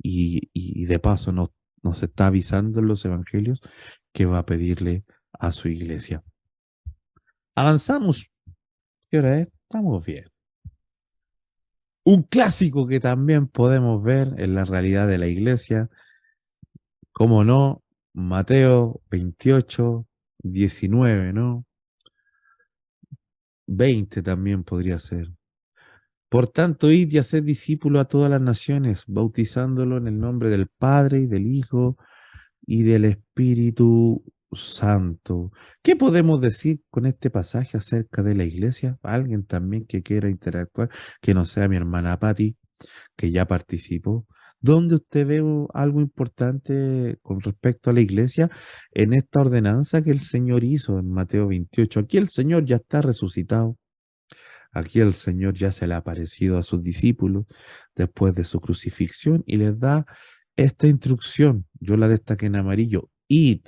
y de paso nos está avisando en los evangelios que va a pedirle a su iglesia. Avanzamos. ¿Qué hora es? Estamos bien. Un clásico que también podemos ver en la realidad de la iglesia, cómo no, Mateo 28, 19, ¿no? 20 también podría ser. Por tanto, id y haced discípulos a todas las naciones, bautizándolo en el nombre del Padre y del Hijo y del Espíritu Santo. ¿Qué podemos decir con este pasaje acerca de la iglesia? Alguien también que quiera interactuar, que no sea mi hermana Patti, que ya participó. ¿Dónde usted ve algo importante con respecto a la iglesia en esta ordenanza que el Señor hizo en Mateo 28? Aquí el Señor ya está resucitado. Aquí el Señor ya se le ha aparecido a sus discípulos después de su crucifixión y les da esta instrucción. Yo la destaqué en amarillo. Id.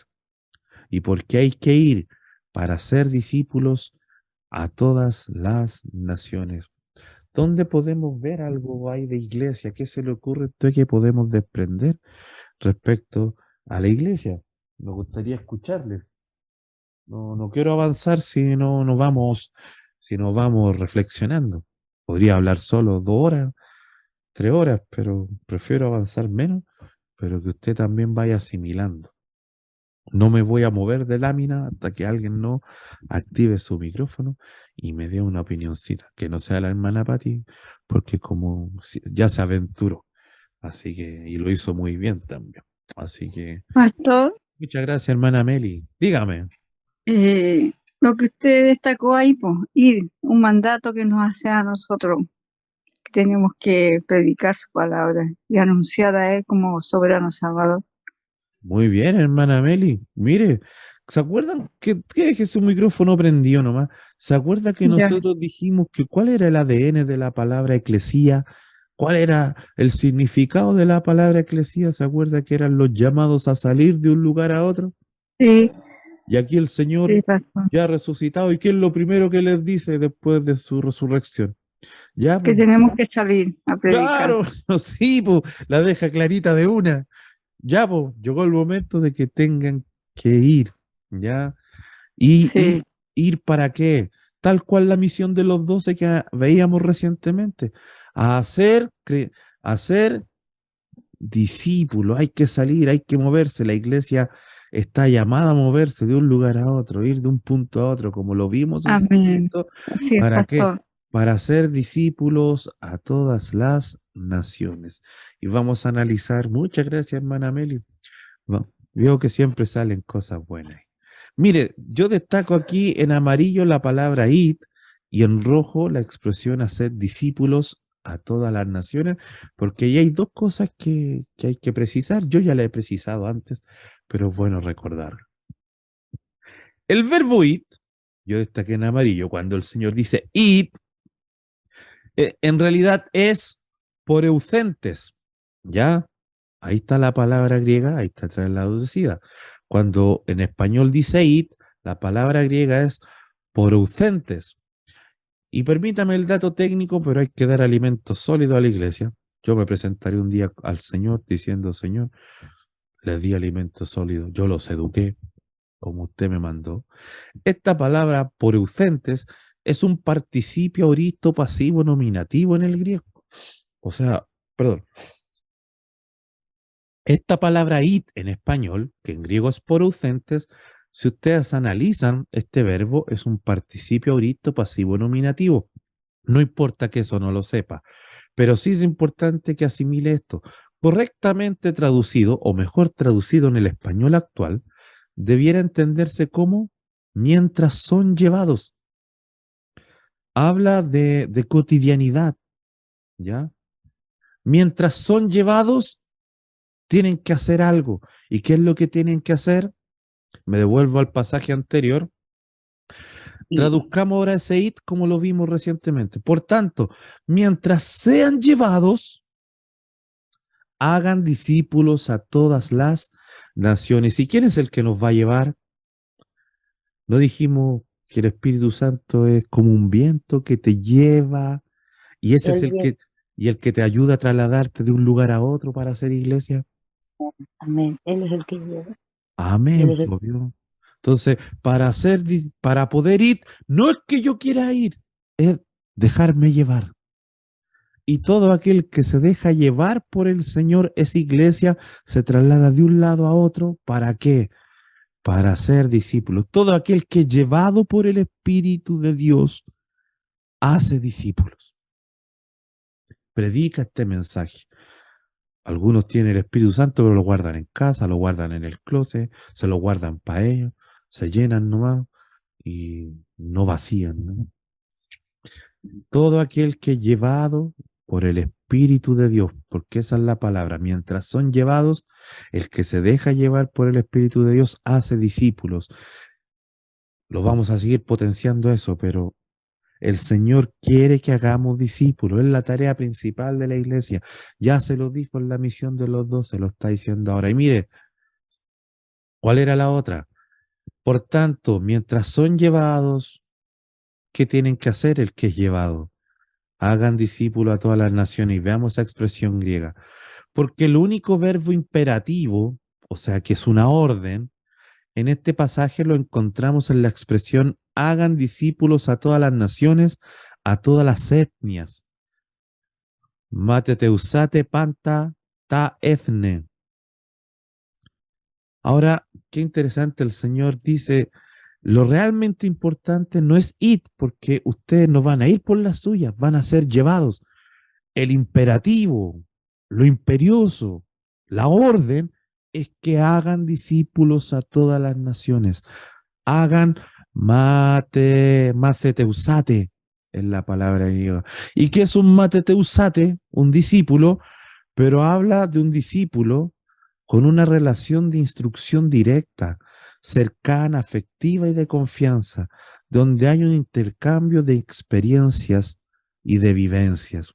¿Y por qué hay que ir? Para ser discípulos a todas las naciones. ¿Dónde podemos ver algo ahí de iglesia? ¿Qué se le ocurre a usted que podemos desprender respecto a la iglesia? Me gustaría escucharles. No quiero avanzar si no vamos reflexionando. Podría hablar solo 2 horas, 3 horas, pero prefiero avanzar menos, pero que usted también vaya asimilando. No me voy a mover de lámina hasta que alguien no active su micrófono y me dé una opinioncita, que no sea la hermana Patti, porque ya se aventuró, así que, y lo hizo muy bien también. Así que, Pastor, muchas gracias, hermana Meli. Dígame. lo que usted destacó ahí, pues, ir, un mandato que nos hace a nosotros, que tenemos que predicar su palabra y anunciar a Él como soberano salvador. Muy bien, hermana Meli. Mire, ¿se acuerdan que deje su micrófono prendido nomás? ¿Se acuerda que Ya. nosotros dijimos que cuál era el ADN de la palabra eclesía? ¿Cuál era el significado de la palabra eclesía? ¿Se acuerda que eran los llamados a salir de un lugar a otro? Sí, Y aquí el Señor Sí, pastor. ya resucitado. ¿Y qué es lo primero que les dice después de su resurrección? Ya, Que pues, tenemos que salir a predicar. claro, sí, pues, la deja clarita de una. Ya, pues, llegó el momento de que tengan que ir, ¿ya? ¿Y Sí, ir para qué? Tal cual la misión de los 12 que veíamos recientemente, a hacer discípulos, hay que salir, hay que moverse, la iglesia está llamada a moverse de un lugar a otro, ir de un punto a otro, como lo vimos en amén. Jesucristo. Así es, ¿Para qué? pastor. Para ser discípulos a todas las naciones. Y vamos a analizar, muchas gracias, hermana Meli. Veo que siempre salen cosas buenas. Mire, yo destaco aquí en amarillo la palabra id y en rojo la expresión hacer discípulos a todas las naciones, porque ahí hay dos cosas que hay que precisar. Yo ya la he precisado antes, pero es bueno recordarlo. El verbo id, yo destaqué en amarillo, cuando el Señor dice id, en realidad es por eucentes, ¿ya? Ahí está la palabra griega, ahí está traducida. Cuando en español dice id, la palabra griega es por eucentes. Y permítame el dato técnico, pero hay que dar alimento sólido a la iglesia. Yo me presentaré un día al Señor diciendo, Señor, les di alimento sólido, yo los eduqué como usted me mandó. Esta palabra por eucentes es un participio auristo pasivo nominativo en el griego. O sea, perdón, esta palabra id en español, que en griego es por ausentes, si ustedes analizan, este verbo es un participio auristo pasivo nominativo. No importa que eso no lo sepa, pero sí es importante que asimile esto. Correctamente traducido, o mejor traducido en el español actual, debiera entenderse como mientras son llevados. Habla de cotidianidad, ¿ya? Mientras son llevados, tienen que hacer algo. ¿Y qué es lo que tienen que hacer? Me devuelvo al pasaje anterior. Y Traduzcamos ahora ese id como lo vimos recientemente. Por tanto, mientras sean llevados, hagan discípulos a todas las naciones. ¿Y quién es el que nos va a llevar? No dijimos que el Espíritu Santo es como un viento que te lleva y ese es él lleva, el que te ayuda a trasladarte de un lugar a otro para hacer iglesia. amén, él es el que lleva, él Amén, es el pues, ¿vio? Entonces, para poder ir, no es que yo quiera ir, es dejarme llevar. Y todo aquel que se deja llevar por el Señor, esa iglesia, se traslada de un lado a otro. ¿Para qué? Para ser discípulos. Todo aquel que llevado por el Espíritu de Dios hace discípulos. Predica este mensaje. Algunos tienen el Espíritu Santo, pero lo guardan en casa, lo guardan en el closet, se lo guardan para ellos, se llenan nomás y no vacían, ¿no? Todo aquel que llevado por el Espíritu de Dios, porque esa es la palabra, mientras son llevados, el que se deja llevar por el Espíritu de Dios hace discípulos. Lo vamos a seguir potenciando eso, pero el Señor quiere que hagamos discípulos, es la tarea principal de la iglesia. Ya se lo dijo en la misión de los 12, lo está diciendo ahora. Y mire, ¿cuál era la otra? Por tanto, mientras son llevados, ¿qué tienen que hacer el que es llevado? Hagan discípulos a todas las naciones y veamos esa expresión griega. Porque el único verbo imperativo, o sea, que es una orden, en este pasaje lo encontramos en la expresión hagan discípulos a todas las naciones, a todas las etnias. Mateteusate panta ta ethne. Ahora, qué interesante, el Señor dice, lo realmente importante no es ir, porque ustedes no van a ir por las suyas, van a ser llevados. El imperativo, lo imperioso, la orden es que hagan discípulos a todas las naciones. Hagan mateteusate, es la palabra griega. ¿Y qué es un mateteusate? Un discípulo, pero habla de un discípulo con una relación de instrucción directa, cercana, afectiva y de confianza, donde hay un intercambio de experiencias y de vivencias.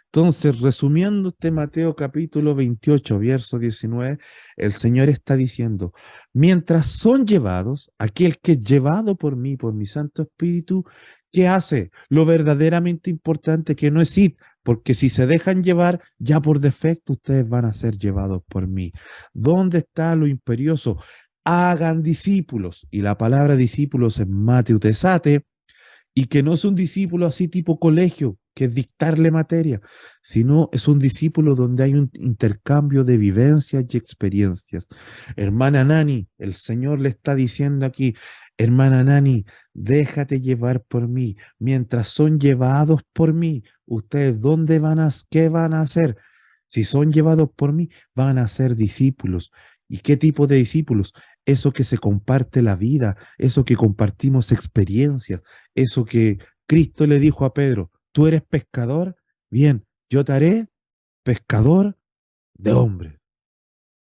Entonces, resumiendo este Mateo capítulo 28, verso 19, el Señor está diciendo, mientras son llevados, aquel que es llevado por mí, por mi Santo Espíritu, ¿qué hace? Lo verdaderamente importante que no es ir, porque si se dejan llevar, ya por defecto ustedes van a ser llevados por mí. ¿Dónde está lo imperioso? Hagan discípulos. Y la palabra discípulos en Mateo Tesate, y que no es un discípulo así tipo colegio, que es dictarle materia, sino es un discípulo donde hay un intercambio de vivencias y experiencias. Hermana Nani, el Señor le está diciendo aquí, hermana Nani, déjate llevar por mí, mientras son llevados por mí, ustedes ¿dónde van a, qué van a hacer? Si son llevados por mí, van a ser discípulos. ¿Y qué tipo de discípulos? Eso que se comparte la vida, eso que compartimos experiencias, eso que Cristo le dijo a Pedro, tú eres pescador, bien, yo te haré pescador de hombres.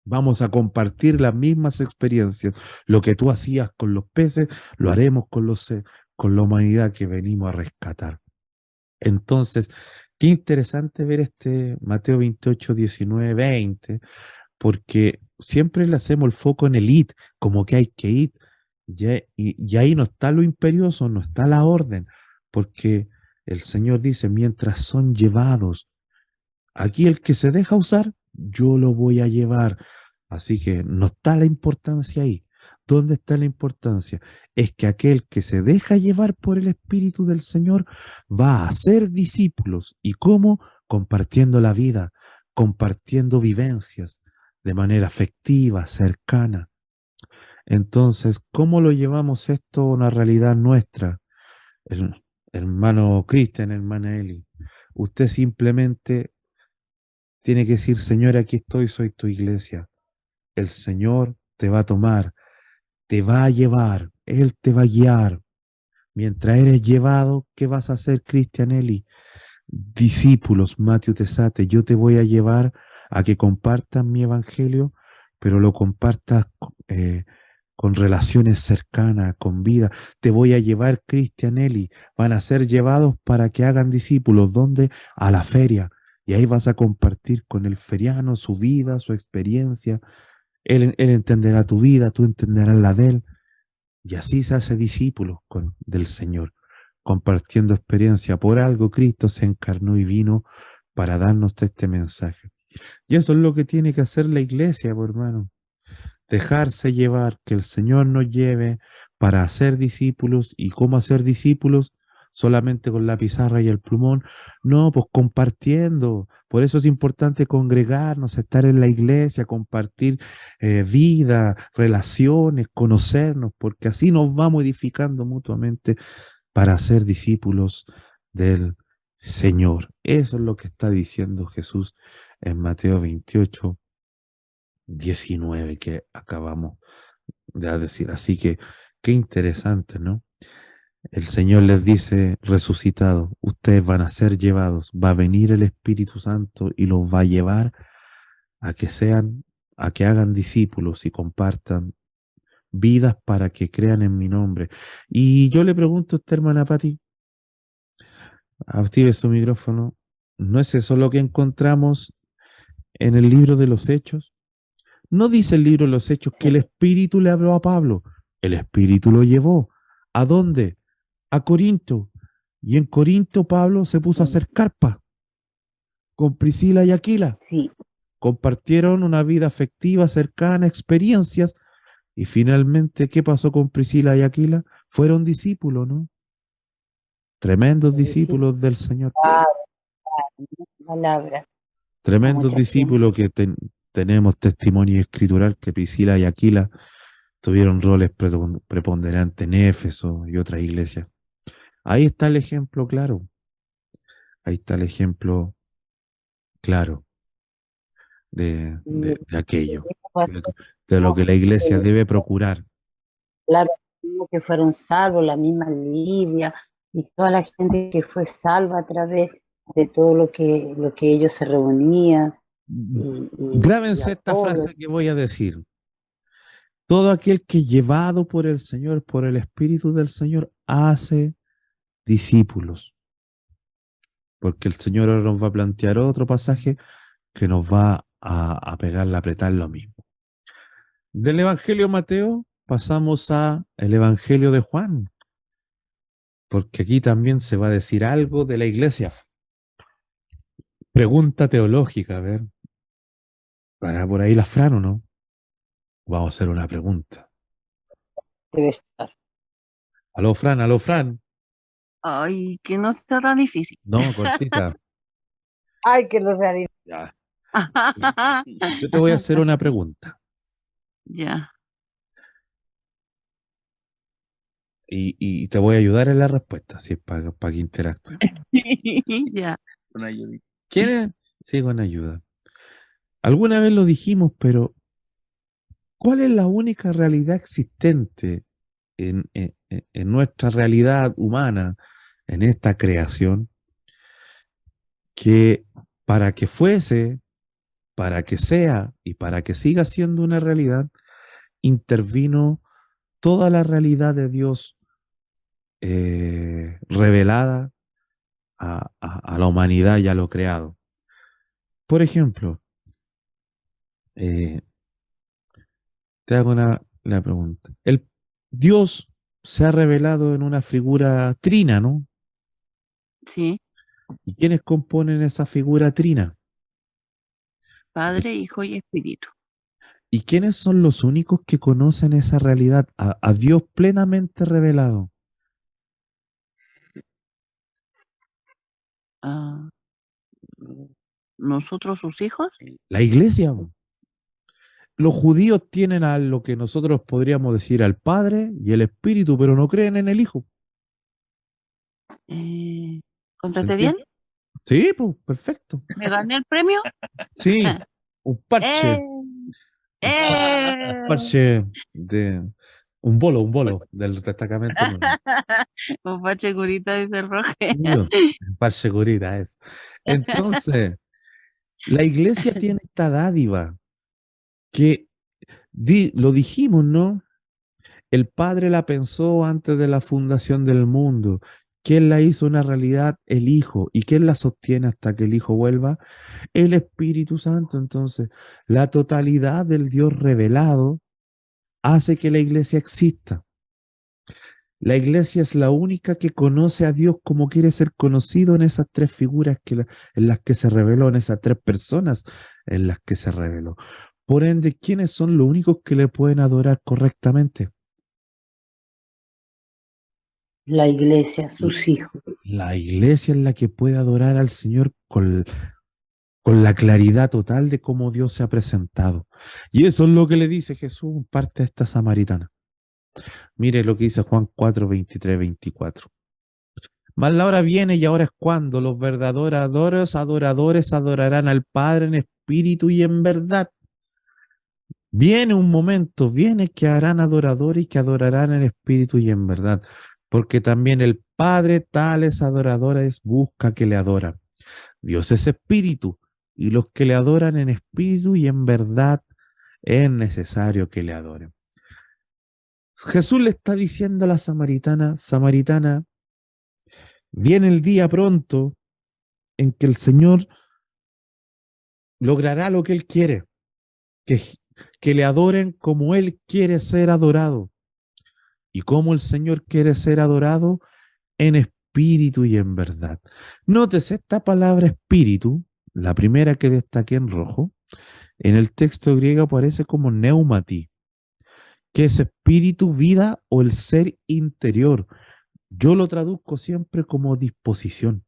Vamos a compartir las mismas experiencias. Lo que tú hacías con los peces, lo haremos con la humanidad que venimos a rescatar. Entonces, qué interesante ver este Mateo 28, 19, 20, porque siempre le hacemos el foco en el ir, como que hay que ir, y ahí no está lo imperioso, no está la orden, porque el Señor dice, mientras son llevados, aquí el que se deja usar, yo lo voy a llevar. Así que no está la importancia ahí. ¿Dónde está la importancia? Es que aquel que se deja llevar por el Espíritu del Señor va a ser discípulos. ¿Y cómo? Compartiendo la vida, compartiendo vivencias de manera afectiva, cercana. Entonces, ¿cómo lo llevamos esto a una realidad nuestra? Hermano Cristian, hermana Eli, usted simplemente tiene que decir, Señor, aquí estoy, soy tu iglesia. El Señor te va a tomar, te va a llevar, Él te va a guiar. Mientras eres llevado, ¿qué vas a hacer, Cristian Eli? Discípulos, Mateo Tesate, yo te voy a llevar a que compartas mi evangelio, pero lo compartas con relaciones cercanas, con vida. Te voy a llevar, Cristian Eli, van a ser llevados para que hagan discípulos. ¿Dónde? A la feria. Y ahí vas a compartir con el feriano su vida, su experiencia. Él entenderá tu vida, tú entenderás la de él. Y así se hace discípulo del Señor, compartiendo experiencia. Por algo Cristo se encarnó y vino para darnos este mensaje. Y eso es lo que tiene que hacer la iglesia, pues, hermano. Dejarse llevar, que el Señor nos lleve para hacer discípulos. ¿Y cómo hacer discípulos? Solamente con la pizarra y el plumón. No, pues compartiendo. Por eso es importante congregarnos, estar en la iglesia, compartir vida, relaciones, conocernos, porque así nos vamos edificando mutuamente para ser discípulos del Señor. Eso es lo que está diciendo Jesús en Mateo 28, 19 que acabamos de decir. Así que qué interesante, ¿no? El Señor les dice, resucitado, ustedes van a ser llevados, va a venir el Espíritu Santo y los va a llevar a que sean, a que hagan discípulos y compartan vidas para que crean en mi nombre. Y yo le pregunto a esta hermana Pati, active su micrófono, ¿no es eso lo que encontramos en el libro de los Hechos? No dice el libro de los Hechos que el Espíritu le habló a Pablo, el Espíritu lo llevó. ¿A dónde? A Corinto. Y en Corinto Pablo se puso a hacer carpa con Priscila y Aquila. Sí, Compartieron una vida afectiva, cercana, experiencias. Y finalmente, ¿qué pasó con Priscila y Aquila? Fueron discípulos, ¿no? Tremendos sí, discípulos del Señor. palabra a Tremendos mucha gente. discípulos que tenemos testimonio escritural que Priscila y Aquila tuvieron roles preponderantes en Éfeso y otras iglesias. Ahí está el ejemplo claro. Ahí está el ejemplo claro de aquello, de lo que la iglesia debe procurar. Claro, que fueron salvos, la misma Lidia y toda la gente que fue salva a través de todo lo que ellos se reunían. Grábense esta frase que voy a decir. Todo aquel que llevado por el Señor, por el Espíritu del Señor, hace discípulos. porque el Señor ahora nos va a plantear otro pasaje que nos va a pegar, a apretar lo mismo. Del Evangelio de Mateo pasamos a el Evangelio de Juan, porque aquí también se va a decir algo de la iglesia. Pregunta teológica, a ver, ¿para por ahí la Fran o no? Vamos a hacer una pregunta. Debe estar. Aló, Fran, aló, Fran. Ay, que no sea tan difícil. No, cortita. Ay, que no sea difícil. Ya. Yo te voy a hacer una pregunta Ya. y te voy a ayudar en la respuesta, si es para que interactúen. Ya. Una ayudita. ¿Quieres? Sí, con ayuda. Alguna vez lo dijimos, pero ¿cuál es la única realidad existente en nuestra realidad humana, en esta creación, que para que fuese, para que sea y para que siga siendo una realidad, intervino toda la realidad de Dios revelada a la humanidad y a lo creado? Por ejemplo, eh, te hago la pregunta. El Dios se ha revelado en una figura trina, ¿no? Sí. ¿Y quiénes componen esa figura trina? Padre, Hijo y Espíritu. ¿Y quiénes son los únicos que conocen esa realidad, a Dios plenamente revelado? Ah, nosotros, sus hijos. La iglesia. Los judíos tienen a lo que nosotros podríamos decir al Padre y el Espíritu, pero no creen en el Hijo. ¿Contesté bien? Sí, pues, perfecto. ¿Me gané el premio? Sí, un parche. ¡Eh! Un parche de un bolo del destacamento. Un parche curita, dice el Roge. Un parche curita es. Entonces, la iglesia tiene esta dádiva que lo dijimos, ¿no? El Padre la pensó antes de la fundación del mundo. ¿Quién la hizo una realidad? El Hijo. ¿Y quién la sostiene hasta que el Hijo vuelva? El Espíritu Santo. Entonces, la totalidad del Dios revelado hace que la iglesia exista. La iglesia es la única que conoce a Dios como quiere ser conocido en esas tres figuras en las que se reveló, en esas tres personas en las que se reveló. Por ende, ¿quiénes son los únicos que le pueden adorar correctamente? La iglesia, sus hijos. La iglesia es la que puede adorar al Señor con la claridad total de cómo Dios se ha presentado. Y eso es lo que le dice Jesús en parte a esta samaritana. Mire lo que dice Juan 4, 23, 24. Mas la hora viene y ahora es cuando los verdaderos adoradores adorarán al Padre en espíritu y en verdad. Viene un momento, viene que harán adoradores y que adorarán en espíritu y en verdad. Porque también el Padre tales adoradores busca que le adoran. Dios es espíritu y los que le adoran en espíritu y en verdad es necesario que le adoren. Jesús le está diciendo a la samaritana, viene el día pronto en que el Señor logrará lo que Él quiere, que le adoren como Él quiere ser adorado. Y como el Señor quiere ser adorado en espíritu y en verdad. Nótese esta palabra espíritu, la primera que destaqué en rojo, en el texto griego aparece como neumati, que es espíritu, vida o el ser interior. Yo lo traduzco siempre como disposición.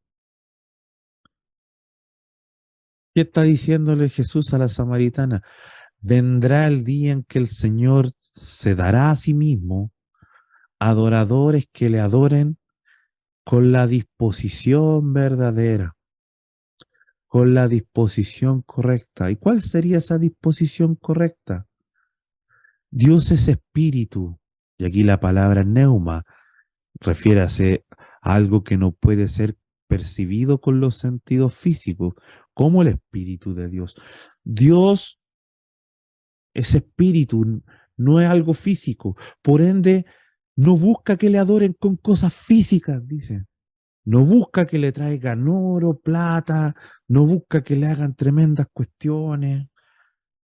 ¿Qué está diciéndole Jesús a la samaritana? Vendrá el día en que el Señor se dará a sí mismo adoradores que le adoren con la disposición verdadera, con la disposición correcta. ¿Y cuál sería esa disposición correcta? Dios es espíritu, y aquí la palabra neuma refiérase a algo que no puede ser percibido con los sentidos físicos, como el espíritu de Dios. Dios es espíritu, no es algo físico. Por ende, no busca que le adoren con cosas físicas, dice. No busca que le traigan oro, plata, no busca que le hagan tremendas cuestiones,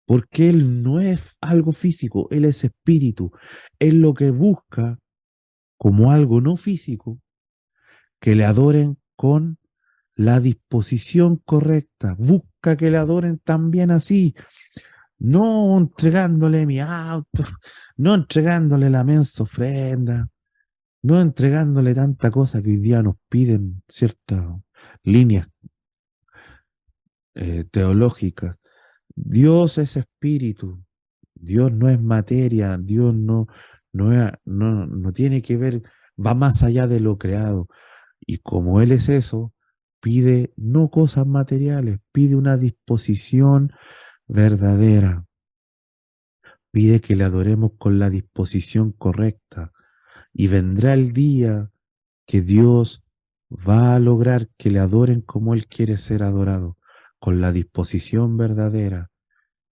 porque Él no es algo físico, Él es espíritu. Él lo que busca como algo no físico, que le adoren con la disposición correcta. Busca que le adoren también así, no entregándole mi auto, no entregándole la mensa ofrenda, no entregándole tanta cosa que hoy día nos piden ciertas líneas teológicas. Dios es espíritu, Dios no es materia, Dios no tiene que ver, va más allá de lo creado. Y como Él es eso, pide no cosas materiales, pide una disposición verdadera, pide que le adoremos con la disposición correcta. Y vendrá el día que Dios va a lograr que le adoren como Él quiere ser adorado, con la disposición verdadera,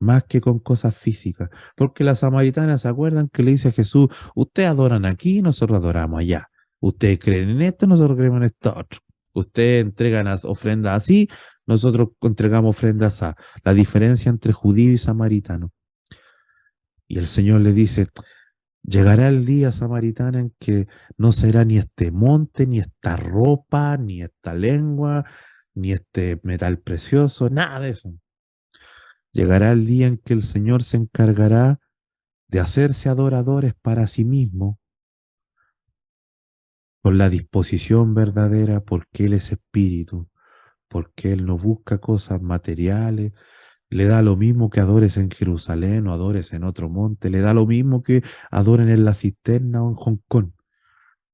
más que con cosas físicas. Porque las samaritanas se acuerdan que le dice a Jesús, ustedes adoran aquí, nosotros adoramos allá. Ustedes creen en esto, nosotros creemos en esto otro. Ustedes entregan ofrendas así, nosotros entregamos ofrendas a. La diferencia entre judío y samaritano. Y el Señor le dice, llegará el día, samaritana, en que no será ni este monte, ni esta ropa, ni esta lengua, ni este metal precioso, nada de eso. Llegará el día en que el Señor se encargará de hacerse adoradores para sí mismo, con la disposición verdadera, porque Él es espíritu, porque Él no busca cosas materiales. Le da lo mismo que adores en Jerusalén o adores en otro monte, le da lo mismo que adoren en la cisterna o en Hong Kong.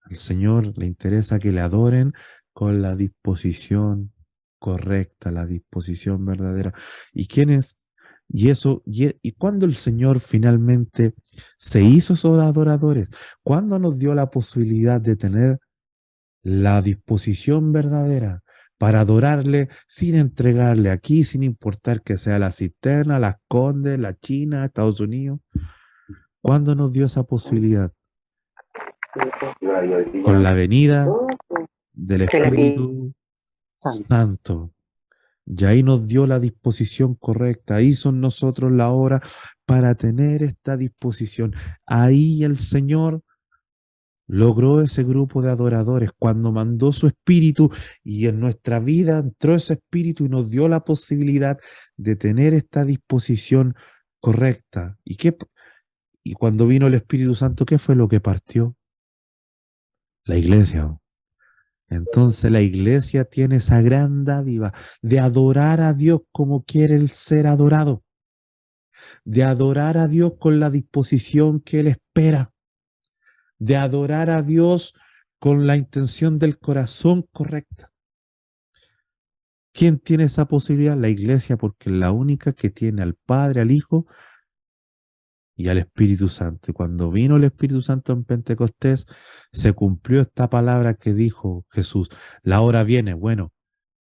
Al Señor le interesa que le adoren con la disposición correcta, la disposición verdadera. ¿Y quién es? Y cuando el Señor finalmente se hizo esos adoradores, cuando nos dio la posibilidad de tener la disposición verdadera para adorarle sin entregarle aquí, sin importar que sea la cisterna, las Condes, la China, Estados Unidos, ¿cuándo nos dio esa posibilidad? Con la venida del Espíritu Santo. Y ahí nos dio la disposición correcta. Hizo en nosotros la hora para tener esta disposición. Ahí el Señor logró ese grupo de adoradores cuando mandó su espíritu y en nuestra vida entró ese espíritu y nos dio la posibilidad de tener esta disposición correcta. Y cuando vino el Espíritu Santo, ¿qué fue lo que partió? La iglesia. Entonces la iglesia tiene esa gran dádiva de adorar a Dios como quiere el ser adorado, de adorar a Dios con la disposición que Él espera, de adorar a Dios con la intención del corazón correcta. ¿Quién tiene esa posibilidad? La iglesia, porque es la única que tiene al Padre, al Hijo y al Espíritu Santo. Y cuando vino el Espíritu Santo en Pentecostés, se cumplió esta palabra que dijo Jesús: la hora viene. Bueno,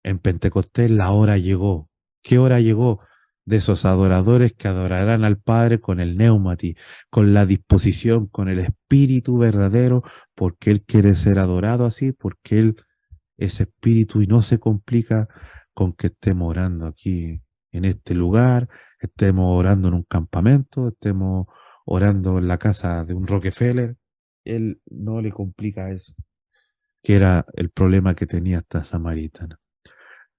en Pentecostés la hora llegó. ¿Qué hora llegó? De esos adoradores que adorarán al Padre con el neumati, con la disposición, con el espíritu verdadero, porque Él quiere ser adorado así, porque Él es espíritu y no se complica con que estemos orando aquí en este lugar, estemos orando en un campamento, estemos orando en la casa de un Rockefeller. Él no le complica eso, que era el problema que tenía esta samaritana.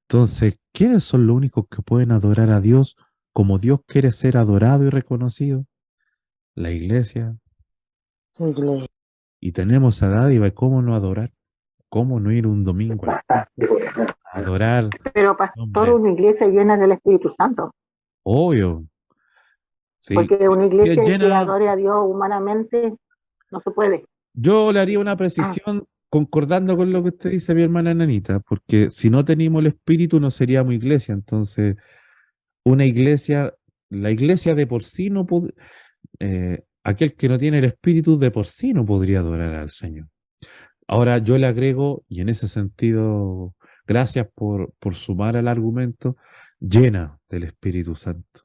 Entonces, ¿quiénes son los únicos que pueden adorar a Dios como Dios quiere ser adorado y reconocido? La iglesia. Su iglesia. Y tenemos a dádiva, ¿cómo no adorar? ¿Cómo no ir un domingo a adorar? Pero pastor, Hombre, una iglesia llena del Espíritu Santo, obvio. Sí, porque una sí, iglesia que llena. adore a Dios humanamente no se puede. Yo le haría una precisión concordando con lo que usted dice, mi hermana Nanita, porque si no tenemos el espíritu no seríamos iglesia. Entonces, una iglesia, la iglesia de por sí no puede, aquel que no tiene el espíritu de por sí no podría adorar al Señor. Ahora yo le agrego, y en ese sentido, gracias por sumar al argumento, llena del Espíritu Santo.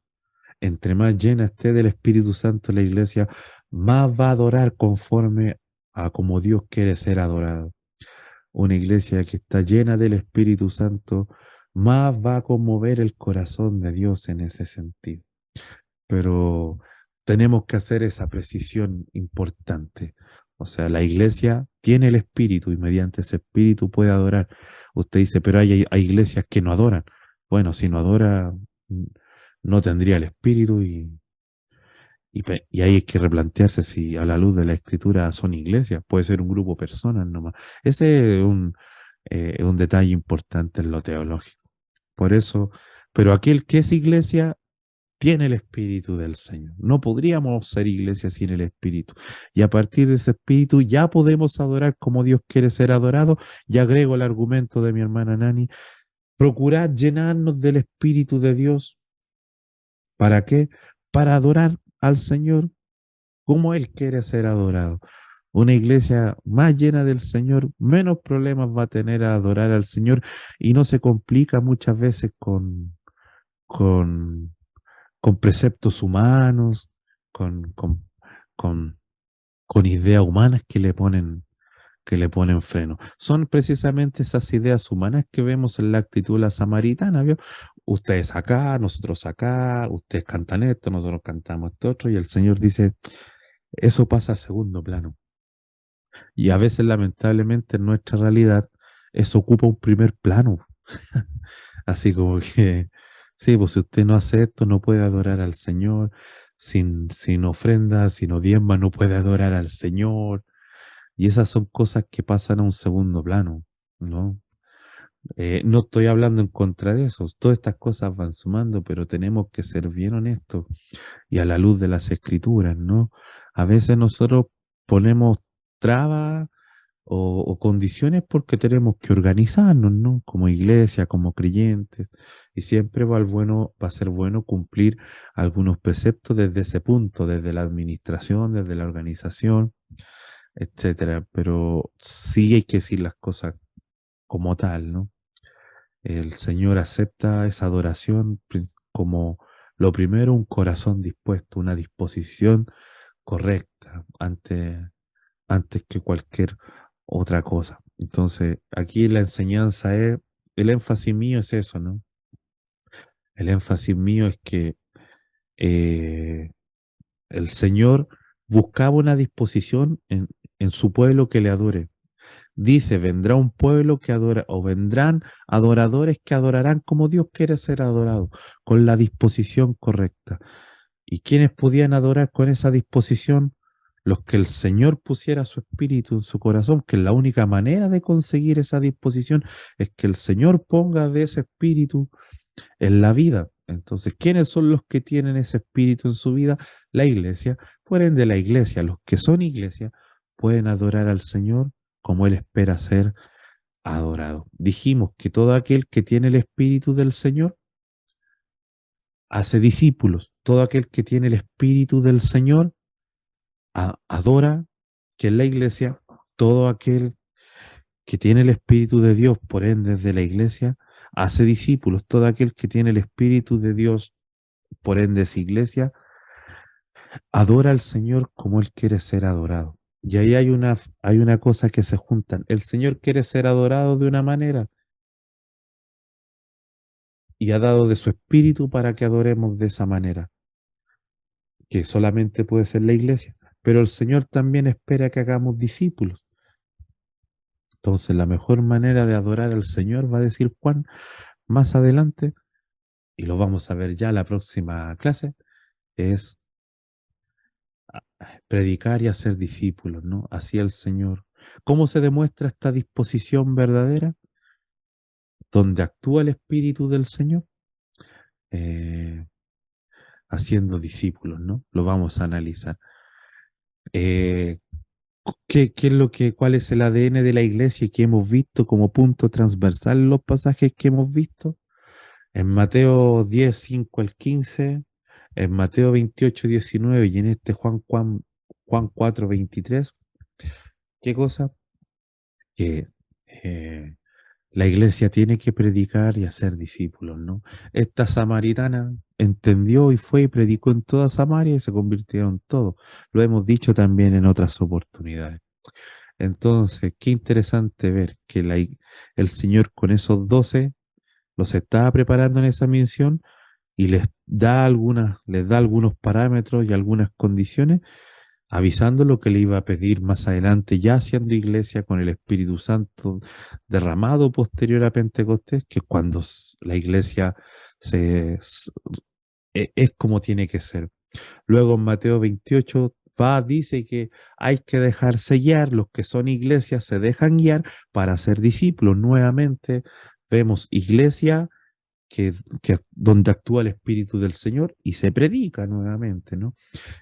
Entre más llena esté del Espíritu Santo la iglesia, más va a adorar conforme a como Dios quiere ser adorado. una iglesia que está llena del Espíritu Santo, más va a conmover el corazón de Dios en ese sentido. Pero tenemos que hacer esa precisión importante. O sea, la iglesia tiene el Espíritu y mediante ese Espíritu puede adorar. Usted dice, pero hay iglesias que no adoran. Bueno, si no adora, no tendría el Espíritu y ahí hay que replantearse si a la luz de la Escritura son iglesias. Puede ser un grupo de personas nomás. Ese es un detalle importante en lo teológico. Por eso, pero aquel que es iglesia tiene el Espíritu del Señor. No podríamos ser iglesia sin el Espíritu. Y a partir de ese Espíritu ya podemos adorar como Dios quiere ser adorado. Y agrego el argumento de mi hermana Nani. Procurad llenarnos del Espíritu de Dios. ¿Para qué? Para adorar al Señor como Él quiere ser adorado. Una iglesia más llena del Señor, menos problemas va a tener a adorar al Señor y no se complica muchas veces con preceptos humanos, con, con, con, con ideas humanas que le ponen freno. Son precisamente esas ideas humanas que vemos en la actitud de la samaritana, ¿vio? Ustedes acá, nosotros acá, ustedes cantan esto, nosotros cantamos esto otro, y el Señor dice, eso pasa a segundo plano. Y a veces, lamentablemente, en nuestra realidad, eso ocupa un primer plano. Así como que, sí, pues si usted no hace esto, no puede adorar al Señor. Sin ofrenda, sin diezma, no puede adorar al Señor. Y esas son cosas que pasan a un segundo plano, ¿no? No estoy hablando en contra de eso. Todas estas cosas van sumando, pero tenemos que ser bien honestos y a la luz de las Escrituras, ¿no? A veces nosotros ponemos trabas o condiciones porque tenemos que organizarnos, ¿no? Como iglesia, como creyentes, y siempre va a ser bueno cumplir algunos preceptos desde ese punto, desde la administración, desde la organización, etcétera. Pero sí hay que decir las cosas como tal, ¿no? El Señor acepta esa adoración como lo primero, un corazón dispuesto, una disposición correcta antes que cualquier otra cosa. Entonces, aquí la enseñanza es, el énfasis mío es eso, ¿no? El énfasis mío es que eh, el Señor buscaba una disposición en su pueblo que le adore. Dice, vendrá un pueblo que adora, o vendrán adoradores que adorarán como Dios quiere ser adorado, con la disposición correcta. ¿Y quiénes podían adorar con esa disposición? Los que el Señor pusiera su espíritu en su corazón, que la única manera de conseguir esa disposición es que el Señor ponga de ese espíritu en la vida. Entonces, ¿quiénes son los que tienen ese espíritu en su vida? La iglesia. Por ende, la iglesia, los que son iglesia, pueden adorar al Señor como Él espera ser adorado. Dijimos que todo aquel que tiene el espíritu del Señor hace discípulos. Todo aquel que tiene el espíritu del Señor adora, que en la iglesia, todo aquel que tiene el espíritu de Dios, por ende de la iglesia, hace discípulos. Todo aquel que tiene el espíritu de Dios, por ende es iglesia, adora al Señor como Él quiere ser adorado. Y ahí hay una cosa que se juntan. El Señor quiere ser adorado de una manera y ha dado de su espíritu para que adoremos de esa manera, que solamente puede ser la iglesia. Pero el Señor también espera que hagamos discípulos. Entonces, la mejor manera de adorar al Señor, va a decir Juan más adelante, y lo vamos a ver ya la próxima clase, es predicar y hacer discípulos, ¿no? Así el Señor. ¿Cómo se demuestra esta disposición verdadera? Donde actúa el Espíritu del Señor, eh, haciendo discípulos, ¿no? Lo vamos a analizar. ¿Qué es cuál es el ADN de la iglesia que hemos visto como punto transversal en los pasajes que hemos visto? En Mateo 10, 5 al 15, en Mateo 28, 19 y en este Juan 4, 23. ¿Qué cosa? Que la iglesia tiene que predicar y hacer discípulos, ¿no? Esta samaritana entendió y fue y predicó en toda Samaria y se convirtió en todo. Lo hemos dicho también en otras oportunidades. Entonces, qué interesante ver que el Señor con esos 12 los estaba preparando en esa misión y les da algunos parámetros y algunas condiciones, avisando lo que le iba a pedir más adelante, ya siendo iglesia con el Espíritu Santo derramado posterior a Pentecostés, que cuando la iglesia es como tiene que ser. Luego en Mateo 28 dice que hay que dejarse guiar, los que son iglesias se dejan guiar para ser discípulos. Nuevamente vemos iglesia donde actúa el Espíritu del Señor y se predica nuevamente, ¿no?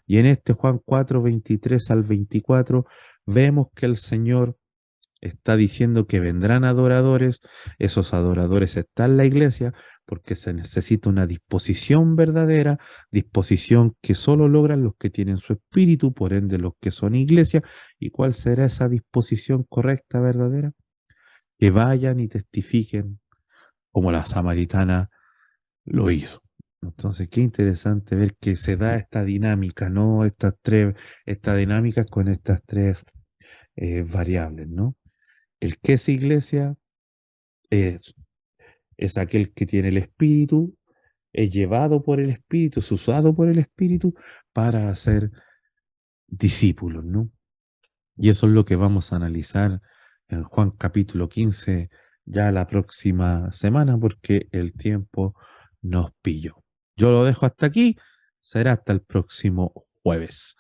Y en este Juan 4, 23 al 24, vemos que el Señor está diciendo que vendrán adoradores, esos adoradores están en la iglesia, porque se necesita una disposición verdadera, disposición que solo logran los que tienen su espíritu, por ende los que son iglesia. ¿Y cuál será esa disposición correcta, verdadera? Que vayan y testifiquen como la samaritana lo hizo. Entonces, qué interesante ver que se da esta dinámica, ¿no? Esta dinámica con estas tres variables, ¿no? El que es iglesia es, es aquel que tiene el espíritu, es llevado por el espíritu, es usado por el espíritu para hacer discípulos, ¿no? Y eso es lo que vamos a analizar en Juan capítulo 15 ya la próxima semana, porque el tiempo nos pilló. Yo lo dejo hasta aquí, será hasta el próximo jueves.